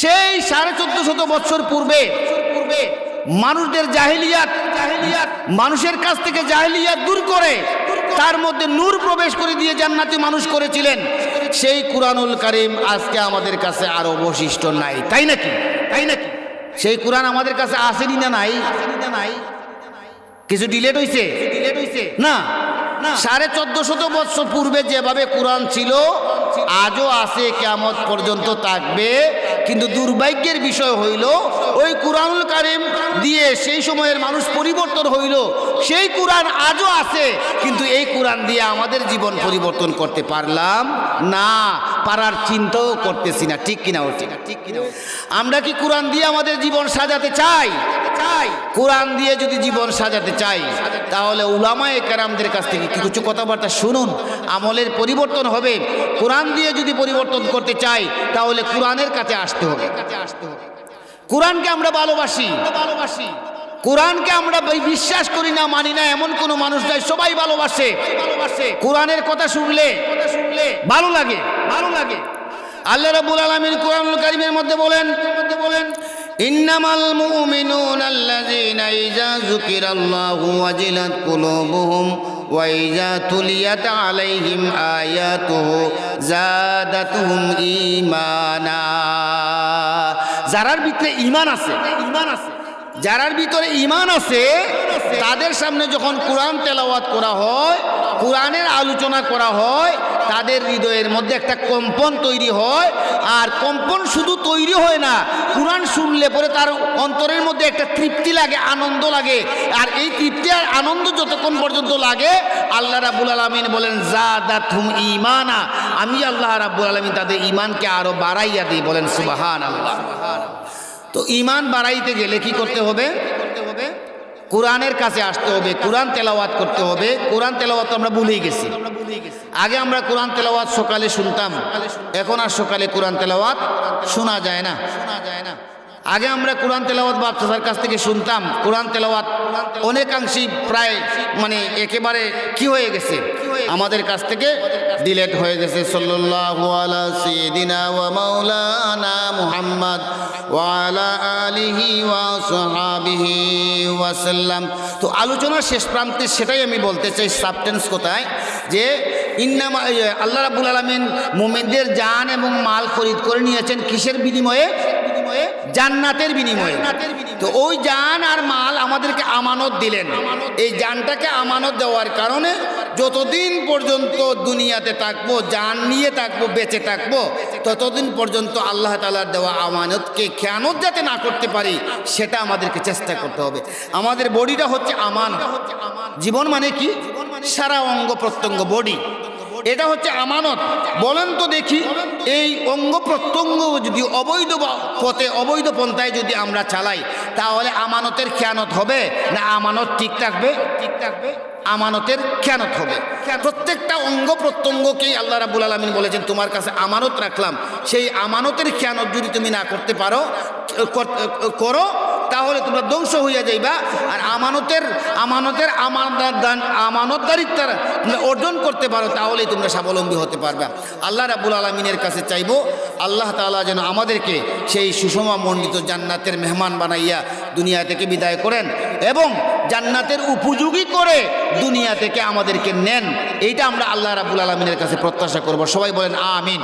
সেই 1450 বছর পূর্বে মানুষদের জাহেলিয়াত মানুষের কাছ থেকে জাহেলিয়াত দূর করে তার মধ্যে নূর প্রবেশ করে দিয়ে জান্নাতি মানুষ করেছিলেন। সেই কুরআনুল কারীম আজকে আমাদের কাছে আর অবশিষ্ট নাই, তাই নাকি? সেই কোরআন আমাদের কাছে আসেনি না নাই? কিছু ডিলেট হইছে না? 1450 বছর পূর্বে যেভাবে কোরআন ছিল আজও আছে, কিয়ামত পর্যন্ত থাকবে। কিন্তু দুর্ভাগ্যের বিষয় হইল ওই কুরআনুল কারীম দিয়ে সেই সময়ের মানুষ পরিবর্তন হইল। সেই কোরআন আজও আছে, কিন্তু এই কোরআন দিয়ে আমাদের জীবন পরিবর্তন করতে পারলাম না, পারার চিন্তাও করতেছি না। ঠিক কিনা? ঠিক কিনা? আমরা কি কোরআন দিয়ে আমাদের জীবন সাজাতে চাই? কোরআন দিয়ে যদি জীবন সাজাতে চাই তাহলে উলামায়ে কেরামদের কাছ থেকে কিছু কথাবার্তা শুনুন, আমলের পরিবর্তন হবে। কোরআন দিয়ে যদি পরিবর্তন করতে চাই তাহলে কোরআনের কাছে আসতে হবে। কোরআনকে আমরা ভালোবাসি, কোরআনকে আমরা বিশ্বাস করি না, মানি না এমন কোনো মানুষ নাই, সবাই ভালোবাসে। কোরআনের কথা শুনলে ভালো লাগে। আল্লাহ রাব্বুল আলামিন কোরআনুল কারীমের মধ্যে বলেন, ইন্নামাল মুমিনুনা আল্লাযীনা ইযা যুকিরাল্লাহু ওয়াজিলাত কুলুবুহুম ওয়া ইযা তুলিয়াত আলাইহিম আয়াতুহু যাদাতুহুম ঈমানা। যারার ভিতরে ঈমান আছে, তাদের সামনে যখন কোরআন তেলাওয়াত করা হয়, কোরআনের আলোচনা করা হয়, তাদের হৃদয়ের মধ্যে একটা কম্পন তৈরি হয়। আর কম্পন শুধু তৈরি হয় না, কোরআন শুনলে পরে তার অন্তরের মধ্যে একটা তৃপ্তি লাগে, আনন্দ লাগে। আর এই তৃপ্তি আর আনন্দ যতক্ষণ পর্যন্ত লাগে, আল্লাহ রাব্বুল আলামিন বলেন যাদাতুহুম ঈমানা, আমি আল্লাহ রাব্বুল আলামিন তাদের ঈমানকে আরো বাড়াইয়া দিই। বলেন সুবহানাল্লাহ। তো ঈমান বাড়াইতে গেলে কি করতে হবে? কোরআনের কাছে আসতে হবে, কোরআন তেলাওয়াত করতে হবে। কোরআন তেলাওয়াত আমরা ভুলেই গেছি। আগে আমরা কোরআন তেলাওয়াত সকালে শুনতাম, এখন আর সকালে কোরআন তেলাওয়াত শোনা যায় না। আগে আমরা কোরআন তেলাওয়াত বাচ্চাদের কাছ থেকে শুনতাম, কোরআন তেলাওয়াত অনেকাংশেই প্রায় একেবারে কি হয়ে গেছে, আমাদের কাছ থেকে ডিলেট হয়ে গেছে। সাল্লাল্লাহু আলা সাইয়্যিদিনা ওয়া মাওলানা মুহাম্মদ ওয়া আলা আলিহি ওয়া সাহবিহি ওয়া সাল্লাম। তো আলোচনার শেষ প্রান্তে সেটাই আমি বলতে চাই, সাবটেন্স কোথায়, যে ইন্নামা আল্লাহ রাব্বুল আলামিন মুমিনদের জান এবং মাল খরিদ করে নিয়েছেন কিসের বিনিময়ে? জান্নাতের বিনিময়ে। তো ওই জান আর মাল আমাদেরকে আমানত দিলেন। এই জানটাকে আমানত দেওয়ার কারণে যতদিন পর্যন্ত দুনিয়াতে থাকবো, জান নিয়ে থাকবো, বেঁচে থাকবো, ততদিন পর্যন্ত আল্লাহ তাআলার দেওয়া আমানতকে খেয়ানত যাতে না করতে পারি, সেটা আমাদেরকে চেষ্টা করতে হবে। আমাদের বডিটা হচ্ছে আমানত। জীবন মানে কি? সারা অঙ্গ প্রত্যঙ্গ, বডি, এটা হচ্ছে আমানত। বলেন তো দেখি, এই অঙ্গ প্রত্যঙ্গ যদি অবৈধ পথে, অবৈধ পন্থায় যদি আমরা চালাই, তাহলে আমানতের খেয়ানত হবে না আমানত ঠিক থাকবে? আমানতের খেয়ানত হবে। প্রত্যেকটা অঙ্গ প্রত্যঙ্গকেই আল্লাহ রাব্বুল আলামিন বলেছেন তোমার কাছে আমানত রাখলাম। সেই আমানতের খেয়ানত যদি তুমি না করতে পারো, করো, তাহলে তোমরা ধ্বংস হইয়া যাইবা। আর আমানতদারিত্ব অর্জন করতে পারো, তাহলেই তোমরা স্বাবলম্বী হতে পারবে। আল্লাহ রাব্বুল আলামিনের কাছে চাইবো, আল্লাহ তাআলা যেন আমাদেরকে সেই সুষমা মণ্ডিত জান্নাতের মেহমান বানাইয়া দুনিয়া থেকে বিদায় করেন এবং জান্নাতের উপযোগী করে দুনিয়া থেকে আমাদেরকে নেন। এইটা আমরা আল্লাহ রাব্বুল আলামিনের কাছে প্রত্যাশা করব। সবাই বলেন আমিন।